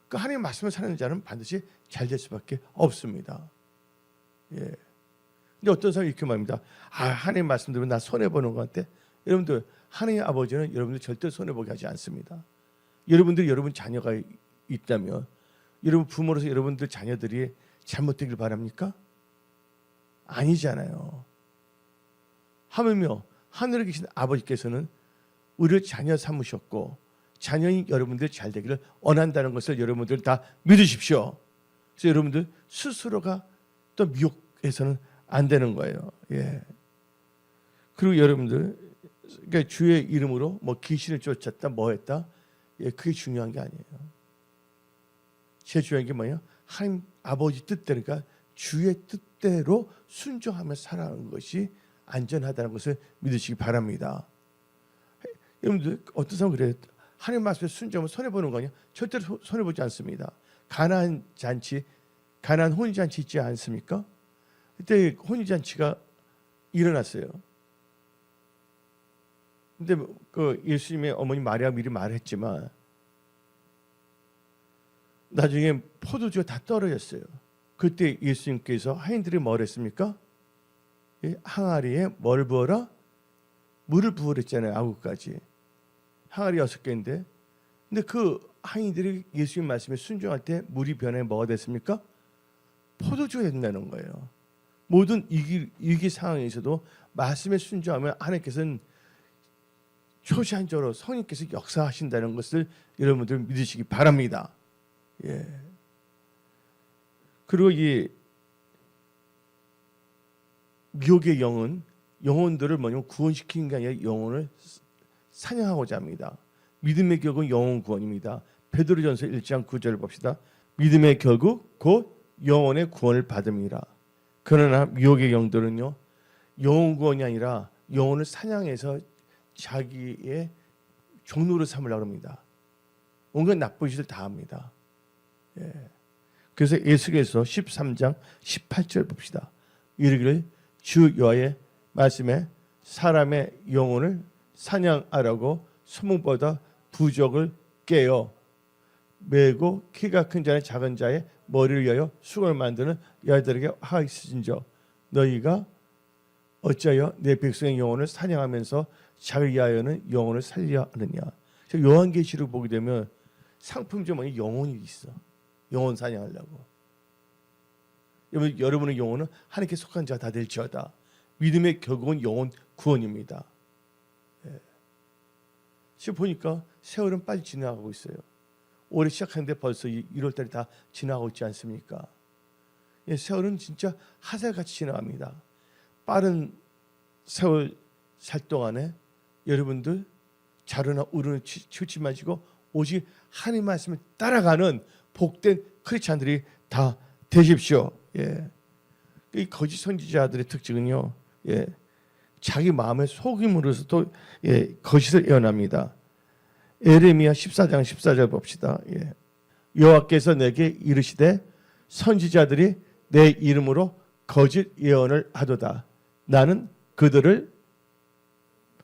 그 하나님의 말씀을 사는 자는 반드시 잘 될 수밖에 없습니다. 예. 근데 어떤 사람이 이렇게 말합니다. 하나님 말씀 들으면 나 손해 보는 것 같아. 여러분들 하나님 아버지는 여러분들 절대 손해 보게 하지 않습니다. 여러분들 여러분 자녀가 있다면 여러분 부모로서 여러분들 자녀들이 잘못되길 바랍니까? 아니잖아요. 하물며 하늘에 계신 아버지께서는 우리를 자녀 삼으셨고 자녀인 여러분들 잘 되기를 원한다는 것을 여러분들 다 믿으십시오. 그래서 여러분들 스스로가 또 미혹해서는 안 되는 거예요. 예. 그리고 여러분들 그러니까 주의 이름으로 뭐 귀신을 쫓았다 뭐 했다 그게 중요한 게 아니에요. 제일 중요한 게 뭐예요? 하나님 아버지 뜻대로 그러니까 주의 뜻대로 순종하며 살아가는 것이 안전하다는 것을 믿으시기 바랍니다. 여러분들 어떤 사람은 그래요? 하나님 말씀에 순종하면 손해보는 거 아니야? 절대로 손해보지 않습니다. 가나안 혼인잔치 있지 않습니까? 그때 혼인잔치가 일어났어요. 근데 그 예수님의 어머니 마리아 미리 말했지만 나중에 포도주가 다 떨어졌어요. 그때 예수님께서 하인들이 뭘 했습니까? 항아리에 뭘 부어라? 물을 부으랬잖아요. 9가지. 항아리 6개인데 근데 그 하인들이 예수님 말씀에 순종할 때 물이 변해 뭐가 됐습니까? 포도주가 된다는 거예요. 모든 위기 상황에서도 말씀에 순종하면 하나님께서는 초시한적으로 성령께서 역사하신다는 것을 여러분들 믿으시기 바랍니다. 예. 그리고 이 미혹의 영은 영혼들을 뭐냐면 구원시키는 게 아니라 영혼을 사냥하고자 합니다. 믿음의 결국은 영혼 구원입니다. 베드로전서 1장 9절을 봅시다. 믿음의 결국 곧 영혼의 구원을 받음이라. 그러나 미혹의 영들은요 영혼 구원이 아니라 영혼을 사냥해서 자기의 종로로 삼으려고 합니다. 온갖 나쁜 짓을 다 합니다. 예. 그래서 에스겔서 13장 18절 봅시다. 이르기를 주 여호와의 말씀에 사람의 영혼을 사냥하라고 소문보다 부적을 깨어 매고 키가 큰 자는 작은 자의 머리를 위하여 수건을 만드는 여자들에게 하 있으신저 너희가 어찌하여 내 백성의 영혼을 사냥하면서 자기 위하여는 영혼을 살려 하느냐. 요한계시록 보게 되면 상품 중 뭐냐 영혼이 있어. 영혼 사냥하려고. 여러분의 영혼은 하나님께 속한 자 다 될지어다. 믿음의 결국은 영혼 구원입니다. 예. 지금 보니까 세월은 빨리 지나가고 있어요. 올해 시작하는데 벌써 1월달이 다 지나가고 있지 않습니까? 예, 세월은 진짜 하늘같이 지나갑니다. 빠른 세월 살 동안에 여러분들 자루나 우르는 치우치 마시고 오직 하나님 말씀을 따라가는 복된 크리스찬들이 다 되십시오. 예. 이 거짓 선지자들의 특징은요. 예. 자기 마음의 속임으로서도 거짓을 예언합니다. 에레미야 14장 14절 봅시다. 예. 여호와께서 내게 이르시되 선지자들이 내 이름으로 거짓 예언을 하도다. 나는 그들을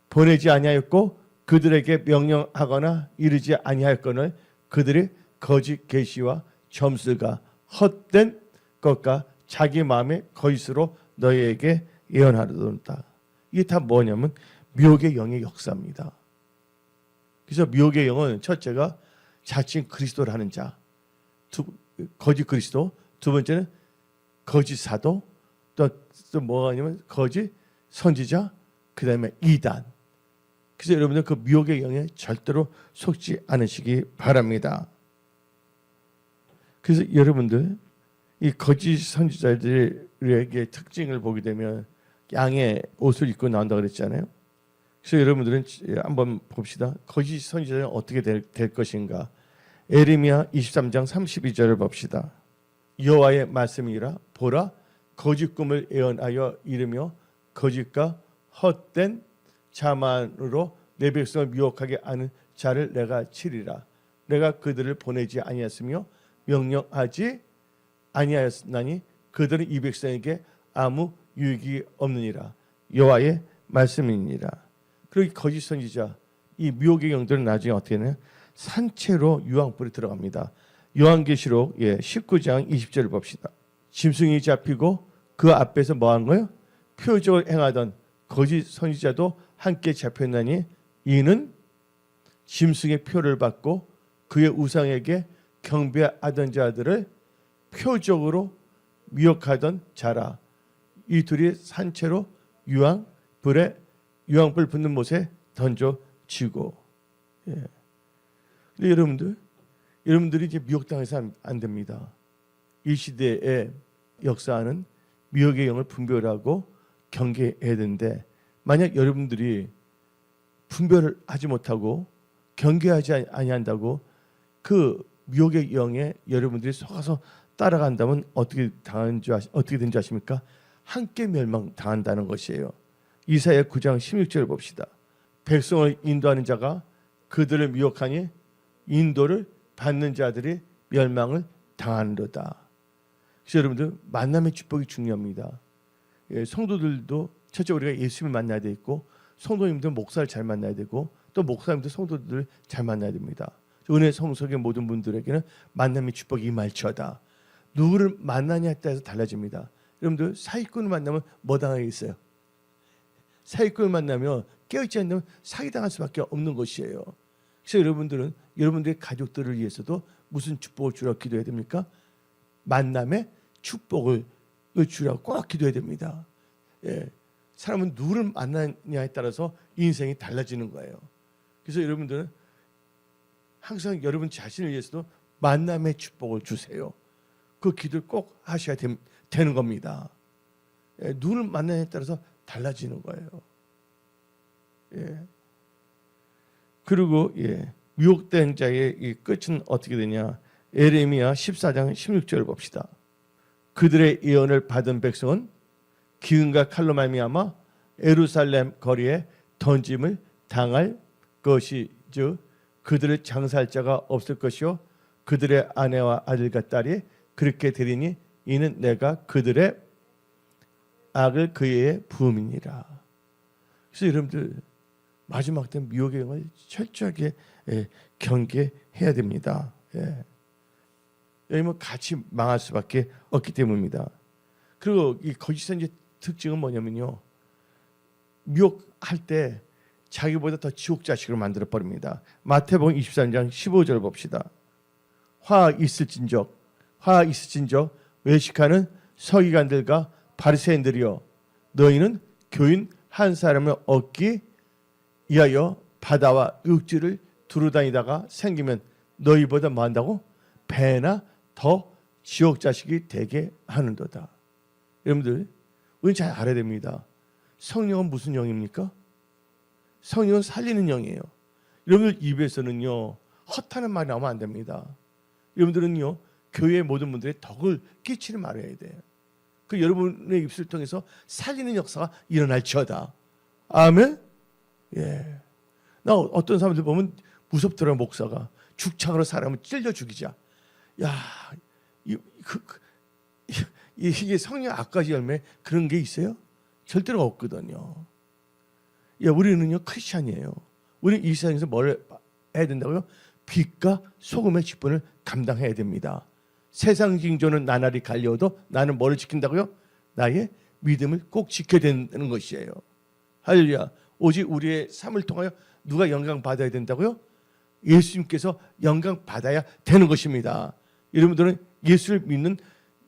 보내지 아니하였고 그들에게 명령하거나 이르지 아니하였거늘 그들의 거짓 계시와 점수가 헛된 것과 자기 마음의 거짓으로 너희에게 예언하려도다. 이게 다 뭐냐면 미혹의 영의 역사입니다. 그래서 미혹의 영은 첫째가 자칭 그리스도를 하는 자, 거짓 그리스도, 두 번째는 거짓 사도, 또 뭐가 아니면 거짓 선지자, 그 다음에 이단. 그래서 여러분들 그 미혹의 영에 절대로 속지 않으시기 바랍니다. 그래서 여러분들 이 거짓 선지자들에게 특징을 보게 되면 양의 옷을 입고 나온다 그랬잖아요. 그래서 여러분들은 한번 봅시다. 거짓 선지자는 어떻게 될 것인가. 에레미야 23장 32절을 봅시다. 여호와의 말씀이라. 보라, 거짓 꿈을 예언하여 이르며 거짓과 헛된 자만으로 내 백성을 미혹하게 하는 자를 내가 치리라. 내가 그들을 보내지 아니하였으며 명령하지 아니하였나니 그들은 이 백성에게 아무 유익이 없느니라. 여호와의 말씀이니라. 그리고 거짓 선지자, 이 미혹의 영들은 나중에 어떻게 되냐? 산채로 유황불에 들어갑니다. 요한계시록 19장 20절을 봅시다. 짐승이 잡히고 그 앞에서 뭐한 거예요? 표적을 행하던 거짓 선지자도 함께 잡혔나니 이는 짐승의 표를 받고 그의 우상에게 경배하던 자들을 표적으로 미혹하던 자라. 이 둘이 산채로 유황불 붙는 못에 던져지고. 근데 여러분들이 이제 미혹당해서 안 됩니다. 이 시대의 역사는 미혹의 영을 분별하고 경계해야 되는데, 만약 여러분들이 분별을 하지 못하고 경계하지 아니한다고 그 미혹의 영에 여러분들이 속아서 따라간다면 어떻게 된지 아십니까? 함께 멸망당한다는 것이에요. 이사야 9장 16절을 봅시다. 백성을 인도하는 자가 그들을 미혹하니 인도를 받는 자들이 멸망을 당하노라. 그래서 여러분들, 만남의 축복이 중요합니다. 성도들도 첫째 우리가 예수님을 만나야 되고, 성도님들 목사를 잘 만나야 되고, 또 목사님들 성도들을 잘 만나야 됩니다. 은혜 성석의 모든 분들에게는 만남의 축복이 임할지어다. 누구를 만나냐에 따라서 달라집니다. 여러분들, 사기꾼을 만나면 뭐 당하겠어요? 사기꾼을 만나면 깨어있지 않으면 사기당할 수밖에 없는 것이에요. 그래서 여러분들은 여러분들의 가족들을 위해서도 무슨 축복을 주라고 기도해야 됩니까? 만남의 축복을 주라고 꼭 기도해야 됩니다. 사람은 누구를 만나냐에 따라서 인생이 달라지는 거예요. 그래서 여러분들은 항상 여러분 자신을 위해서도 만남의 축복을 주세요. 그 기도를 꼭 하셔야 되는 겁니다. 누구를 만나냐에 따라서 달라지는 거예요. 그리고 미혹된 자의 이 끝은 어떻게 되냐? 에레미야 14장 16절을 봅시다. 그들의 예언을 받은 백성은 기근과 칼로 말미암아 예루살렘 거리에 던짐을 당할 것이즉 그들을 장사할 자가 없을 것이요 그들의 아내와 아들과 딸이 그렇게 되리니 이는 내가 그들의 악을 그의 부음이니라. 그래서 여러분들, 마지막 때 미혹의 영을 철저하게 경계해야 됩니다. 왜냐하면 같이 망할 수밖에 없기 때문입니다. 그리고 이 거짓 선지의 특징은 뭐냐면요, 미혹할 때 자기보다 더 지옥 자식으로 만들어 버립니다. 마태복음 23장 15절 봅시다. 화 있을진저 외식하는 서기관들과 바리새인들이여, 너희는 교인 한 사람을 얻기 위하여 바다와 육지를 두루다니다가 생기면 너희보다 뭐 한다고? 배나 더 지옥 자식이 되게 하는도다. 여러분들, 우리는 잘 알아야 됩니다. 성령은 무슨 영입니까? 성령은 살리는 영이에요. 여러분들 입에서는요, 헛하는 말이 나오면 안 됩니다. 여러분들은요, 교회의 모든 분들의 덕을 끼치는 말을 해야 돼요. 그 여러분의 입술을 통해서 살리는 역사가 일어날지어다. 아멘. 나 어떤 사람들 보면 무섭더라. 목사가 죽창으로 사람을 찔러 죽이자. 이게 성령 악까지 열매 그런 게 있어요? 절대로 없거든요. 우리는요 크리스찬이에요. 우리 이 세상에서 뭘 해야 된다고요? 빛과 소금의 직분을 감당해야 됩니다. 세상 징조는 나날이 갈려도 나는 뭐를 지킨다고요? 나의 믿음을 꼭 지켜야 되는 것이에요. 할렐루야. 오직 우리의 삶을 통하여 누가 영광 받아야 된다고요? 예수님께서 영광 받아야 되는 것입니다. 여러분들은 예수를 믿는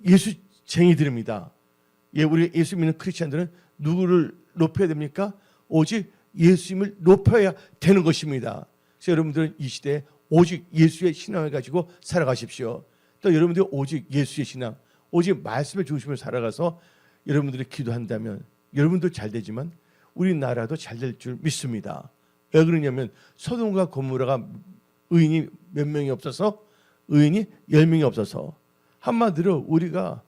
예수쟁이들입니다. 우리 예수 믿는 크리스찬들은 누구를 높여야 됩니까? 오직 예수님을 높여야 되는 것입니다. 그래서 여러분들은 이 시대에 오직 예수의 신앙을 가지고 살아가십시오. 또 여러분들이 오직 예수의 신앙, 오직 말씀의 중심으로 살아가서 여러분들이 기도한다면 여러분도 잘 되지만 우리나라도 잘 될 줄 믿습니다. 왜 그러냐면 소돔과 고모라가 의인이 몇 명이 없어서, 의인이 10명이 없어서, 한마디로 우리가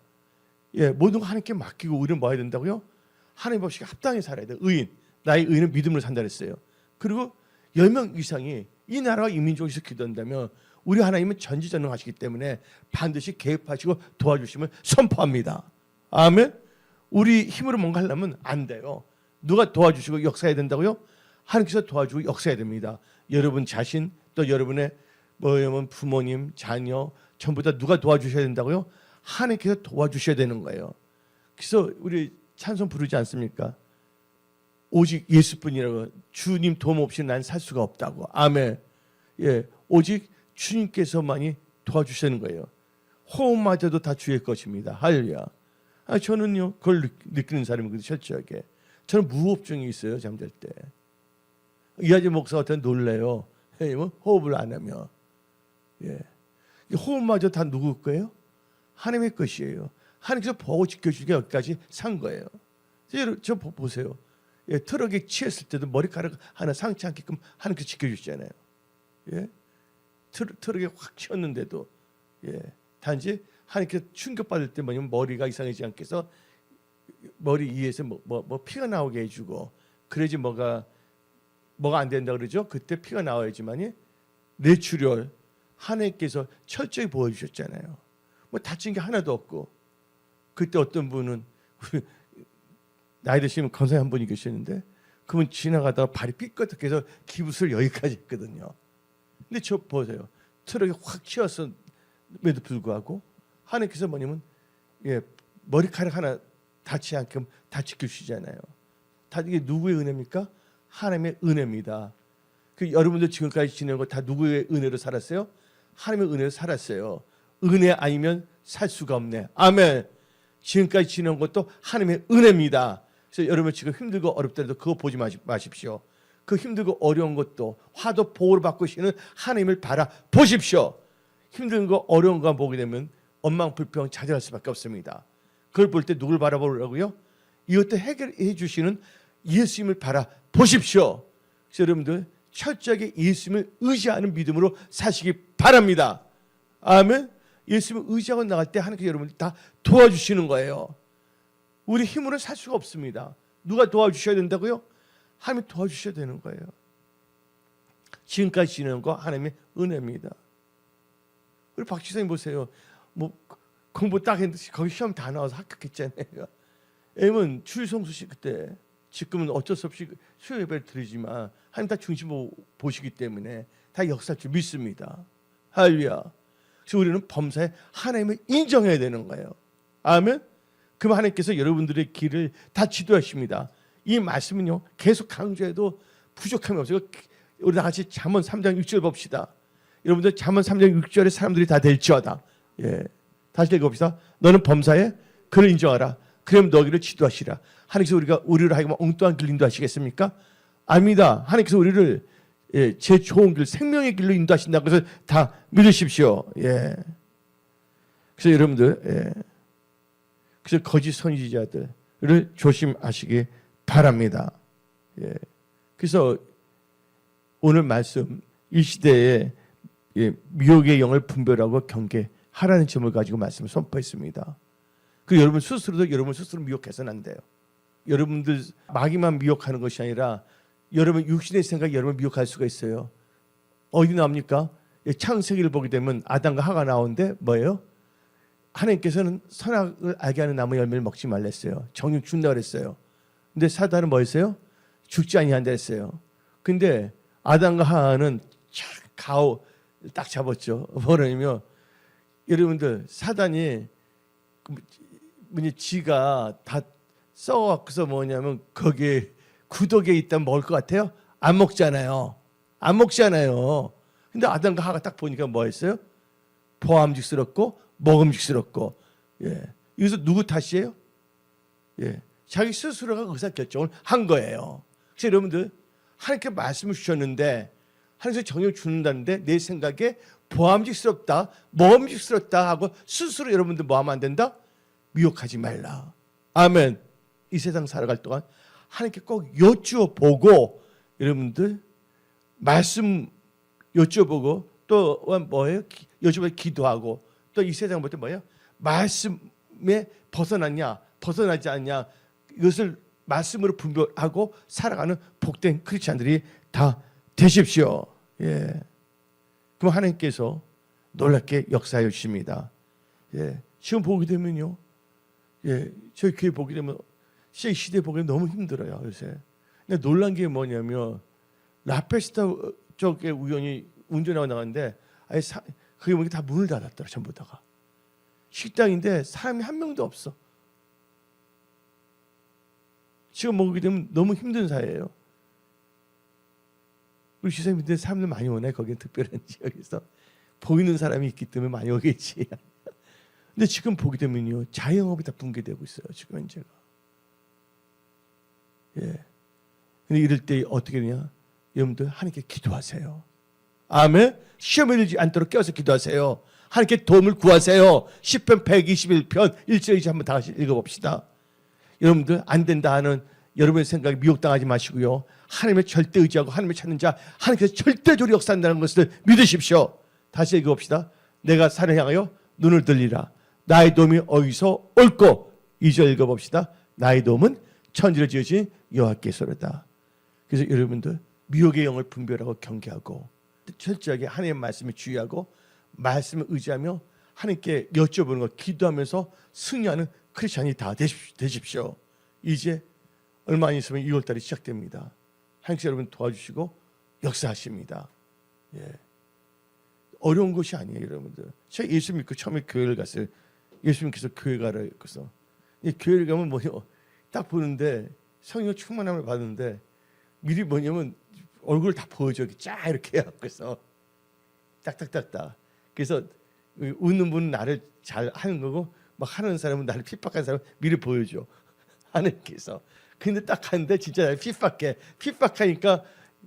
모든 거 하나님께 맡기고 우리는 뭐 해야 된다고요? 하나님 없이 합당히 살아야 돼. 의인. 나의 의인은 믿음으로 산다 그랬어요. 그리고 10명 이상이 이 나라와 이 민족에서 기도한다면 우리 하나님은 전지전능하시기 때문에 반드시 개입하시고 도와주심을 선포합니다. 아멘. 우리 힘으로 뭔가 하려면 안 돼요. 누가 도와주시고 역사해야 된다고요? 하나님께서 도와주고 역사해야 됩니다. 여러분 자신 또 여러분의 부모님, 자녀 전부 다 누가 도와주셔야 된다고요? 하나님께서 도와주셔야 되는 거예요. 그래서 우리 찬송 부르지 않습니까? 오직 예수뿐이라고. 주님 도움 없이 난 살 수가 없다고. 아멘. 오직 주님께서만이 도와주시는 거예요. 호흡마저도 다 주의 것입니다. 할렐루야. 저는요 그걸 느끼는 사람이거든요. 철저하게. 저는 무호흡증이 있어요. 잠잘 때. 이하재 목사 같은 놀래요. 호흡을 안 하면. 호흡마저 다 누구 거예요? 하나님의 것이에요. 하나님께서 보고 지켜주니까 여기까지 산 거예요. 저 보세요. 트럭에 치였을 때도 머리카락 하나 상치 않게끔 하나님께서 지켜주시잖아요. 트럭에 확 치였는데도 단지 하나님께서 충격받을 때 뭐냐면 머리가 이상하지 않게 해서 머리 위에서 뭐 피가 나오게 해주고 그래야지 뭐가 안 된다 그러죠. 그때 피가 나와야지만이 뇌출혈 하나님께서 철저히 보여주셨잖아요. 뭐 다친 게 하나도 없고 그때 어떤 분은 나이 드시면 권사님 한 분이 계시는데 그분 지나가다가 발이 삐끗해서 기부술 여기까지 했거든요. 근데 저 보세요. 트럭에 확 치였음에도 불구하고 하나님께서 뭐냐면 머리카락 하나 닿지 않게 다 지켜주시잖아요. 다 이게 누구의 은혜입니까? 하나님의 은혜입니다. 여러분들 지금까지 지내는 거 다 누구의 은혜로 살았어요? 하나님의 은혜로 살았어요. 은혜 아니면 살 수가 없네. 아멘. 지금까지 지내는 것도 하나님의 은혜입니다. 그래서 여러분 지금 힘들고 어렵더라도 그거 보지 마십시오. 그 힘들고 어려운 것도 화도 복으로 바꾸시는 하나님을 바라보십시오. 힘든 거 어려운 거 보게 되면 원망불평 자절할 수밖에 없습니다. 그걸 볼 때 누굴 바라보라고요? 이것도 해결해 주시는 예수님을 바라보십시오. 그래서 여러분들 철저하게 예수님을 의지하는 믿음으로 사시기 바랍니다. 아멘. 예수님을 의지하고 나갈 때 하나님께서 여러분들 다 도와주시는 거예요. 우리 힘으로는 살 수가 없습니다. 누가 도와주셔야 된다고요? 하나님이 도와주셔야 되는 거예요. 지금까지 지내는 거 하나님의 은혜입니다. 우리 박 지사님 보세요. 뭐 공부 딱 했는데 거기 시험 다 나와서 합격했잖아요. 애는 추일성수 씨 그때 지금은 어쩔 수 없이 수요 예배를 드리지만 하나님 다 중심으로 보시기 때문에 다 역사할 줄 믿습니다. 할렐루야. 그래서 우리는 범사에 하나님을 인정해야 되는 거예요. 아멘. 그럼 하나님께서 여러분들의 길을 다 지도하십니다. 이 말씀은요 계속 강조해도 부족함이 없어요. 우리 다 같이 잠언 3장 6절 봅시다. 여러분들 잠언 3장 6절에 사람들이 다 될지어다. 다시 읽어봅시다. 너는 범사에 그를 인정하라. 그럼 너희를 지도하시라. 하나님께서 우리를 하여금 엉뚱한 길 인도하시겠습니까? 아닙니다. 하나님께서 우리를 제 좋은 길, 생명의 길로 인도하신다고 해서 다 믿으십시오. 그래서 여러분들 그래서 거짓 선지자들을 조심하시기 바랍니다. 그래서 오늘 말씀 이 시대에 미혹의 영을 분별하고 경계하라는 점을 가지고 말씀을 선포했습니다. 그 여러분 스스로도 여러분 스스로 미혹해서는 안 돼요. 여러분들 마귀만 미혹하는 것이 아니라 여러분 육신의 생각이 여러분 미혹할 수가 있어요. 어디 나옵니까? 창세기를 보게 되면 아담과 하가 나오는데 뭐예요? 하나님께서는 선악을 알게 하는 나무 열매를 먹지 말랬어요. 정육 준다 그랬어요. 근데 사단은 뭐 했어요? 죽지 아니한다 했어요. 근데 아담과 하와는 가오 딱 잡았죠. 뭐냐면 여러분들 사단이 지가 다 썩어서 뭐냐면 거기에 구덕에 있다면 먹을 것 같아요? 안 먹잖아요. 안 먹잖아요. 근데 아담과 하와가 딱 보니까 뭐 했어요? 보암직스럽고 먹음직스럽고. 여기서 누구 탓이에요? 자기 스스로가 의사결정을 한 거예요. 그래서 여러분들 하나님께 말씀을 주셨는데 하나님께서 정욕을 주는다는데 내 생각에 보암직스럽다, 먹음직스럽다 하고 스스로 여러분들 뭐 하면 안 된다? 미혹하지 말라. 아멘. 이 세상 살아갈 동안 하나님께 꼭 여쭈어보고 여러분들 말씀 여쭈어보고 또 뭐예요? 여쭈어보고 기도하고 또 이 세상 볼 때 뭐예요? 말씀에 벗어나지 않냐, 이것을 말씀으로 분별하고 살아가는 복된 크리스찬들이 다 되십시오. 예. 그럼 하나님께서 놀랍게 역사해 주십니다. 예. 지금 보게 되면요, 예, 저희 교회 보게 되면 시대 보기 너무 힘들어요 요새. 근데 놀란 게 뭐냐면 라페스타 쪽에 우연히 운전하고 나갔는데 아예 그게 보니까 다 문을 닫았더라 전부 다가. 식당인데 사람이 한 명도 없어. 지금 보게 되면 너무 힘든 사회예요. 우리 시사님들 사람들 많이 오네. 거긴 특별한 지역에서 보이는 사람이 있기 때문에 많이 오겠지. 근데 지금 보게 되면요, 자영업이 다 붕괴되고 있어요 지금 현재가. 예. 근데 이럴 때 어떻게 되냐? 여러분들 하나님께 기도하세요. 아멘. 시험에 들지 않도록 깨어서 기도하세요. 하나님께 도움을 구하세요. 시편 121편 1절이지 한번 다 같이 읽어봅시다. 여러분들 안 된다 하는 여러분의 생각에 미혹당하지 마시고요. 하나님의 절대 의지하고 하나님을 찾는 자, 하나님께서 절대적으로 역사한다는 것을 믿으십시오. 다시 읽어봅시다. 내가 산을 향하여 눈을 들리라. 나의 도움이 어디서 올꼬. 2절 읽어봅시다. 나의 도움은 천지를 지으신 여호와께서로다. 그래서 여러분들 미혹의 영을 분별하고 경계하고 철저하게 하나님의 말씀을 주의하고 말씀을 의지하며 하나님께 여쭤보는 것, 기도하면서 승리하는 크리스찬이 다 되십시오. 이제 얼마 안 있으면 2월달이 시작됩니다. 하나님께서 여러분 도와주시고 역사하십니다. 예. 어려운 것이 아니에요, 여러분들. 제가 예수 믿고 처음에 교회를 갔어요. 예수님께서 교회 가라 그래서 교회를 가면 뭐요? 딱 보는데 성령 충만함을 받는데 미리 뭐냐면 얼굴을 다 보여줘. 쫙 이렇게 해갖고서 딱딱딱딱. 그래서 웃는 분은 나를 잘 하는 거고 막 하는 사람은 나를 핍박하는 사람은 미리 보여줘. 하나님께서. 근데 딱 하는데 진짜 나를 핍박하니까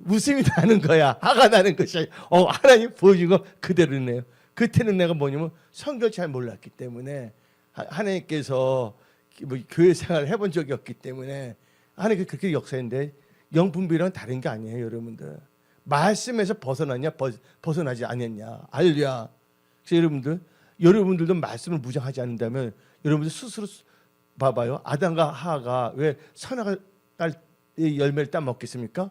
웃음이 나는 거야. 화가 나는 것이 하나님 보여준 거 그대로네요. 그때는 내가 뭐냐면 성경을 잘 몰랐기 때문에 하나님께서 뭐 교회 생활을 해본 적이 없기 때문에 하나님께서 그렇게 역사했는데 영분별이랑 다른 게 아니에요, 여러분들. 말씀에서 벗어났냐, 벗어나지 않았냐, 알려. 그래서 여러분들도 말씀을 무장하지 않는다면 여러분들 스스로 봐봐요. 아담과 하와가 왜 선악의 열매를 따먹겠습니까?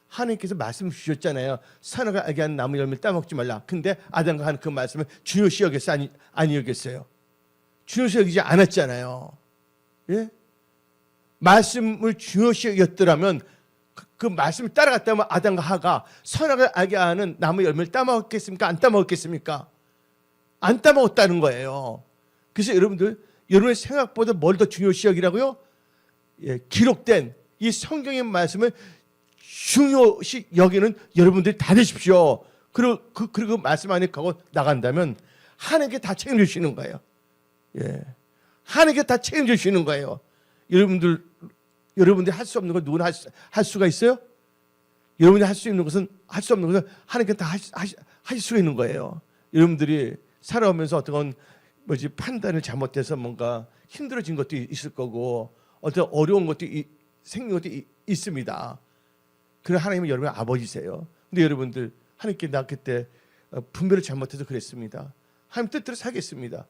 하나님께서 말씀을 주셨잖아요. 선악을 알게 하는 나무 열매를 따먹지 말라. 근데 아담과 하와는 그 말씀을 중요시 여겼어요? 아니 여겼어요? 중요시 여기지 않았잖아요. 예? 말씀을 중요시 여겼더라면 그 말씀을 따라갔다면 아담과 하와가 선악을 알게 하는 나무 열매를 따먹었겠습니까? 안 따먹었겠습니까? 안 따먹었다는 거예요. 그래서 여러분의 생각보다 뭘 더 중요시 여기라고요? 예, 기록된 이 성경의 말씀을 중요시 여기는 여러분들이 다 되십시오. 그리고 말씀 안에 가고 나간다면 하나님께 다 책임지시는 거예요. 예, 하나님께 다 책임지시는 거예요. 여러분들이 할 수 없는 걸 누구나 할 수가 있어요? 여러분이 할 수 있는 것은 할 수 없는 것은 하나님께 다 하실 수가 있는 거예요. 여러분들이 살아오면서 어떤 판단을 잘못해서 뭔가 힘들어진 것도 있을 거고 어떤 어려운 것도 생긴 것도 있습니다. 그런 하나님은 여러분의 아버지세요. 근데 여러분들 하나님께 나 그때 분별을 잘못해서 그랬습니다. 하나님 뜻대로 살겠습니다.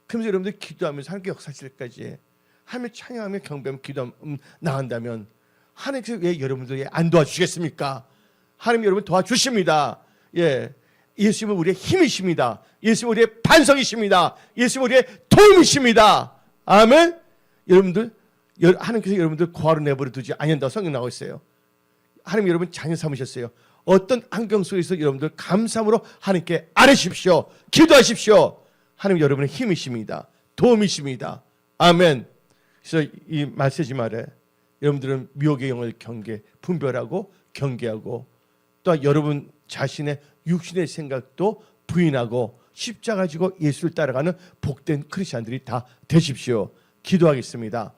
그러면서 여러분들 기도하면서 하나님께 역사하실 때까지 하나님을 찬양하며 경배하며 기도 나간다면 하나님께서 왜 여러분들에게 안 도와주시겠습니까? 하나님 여러분 도와주십니다. 예, 예수님은 우리의 힘이십니다. 예수님은 우리의 반석이십니다. 예수님은 우리의 도움이십니다. 아멘. 여러분들 하나님께서 여러분들 고아로 내버려 두지 아니한다고 성경 나오고 있어요. 하나님 여러분 자녀 삼으셨어요. 어떤 환경 속에서 여러분들 감사함으로 하나님께 아뢰십시오. 기도하십시오. 하나님 여러분의 힘이십니다. 도움이십니다. 아멘. 그래서 이 메시지 말에 여러분들은 미혹의 영을 분별하고 경계하고 또 여러분 자신의 육신의 생각도 부인하고 십자가 지고 예수를 따라가는 복된 크리스찬들이 다 되십시오. 기도하겠습니다.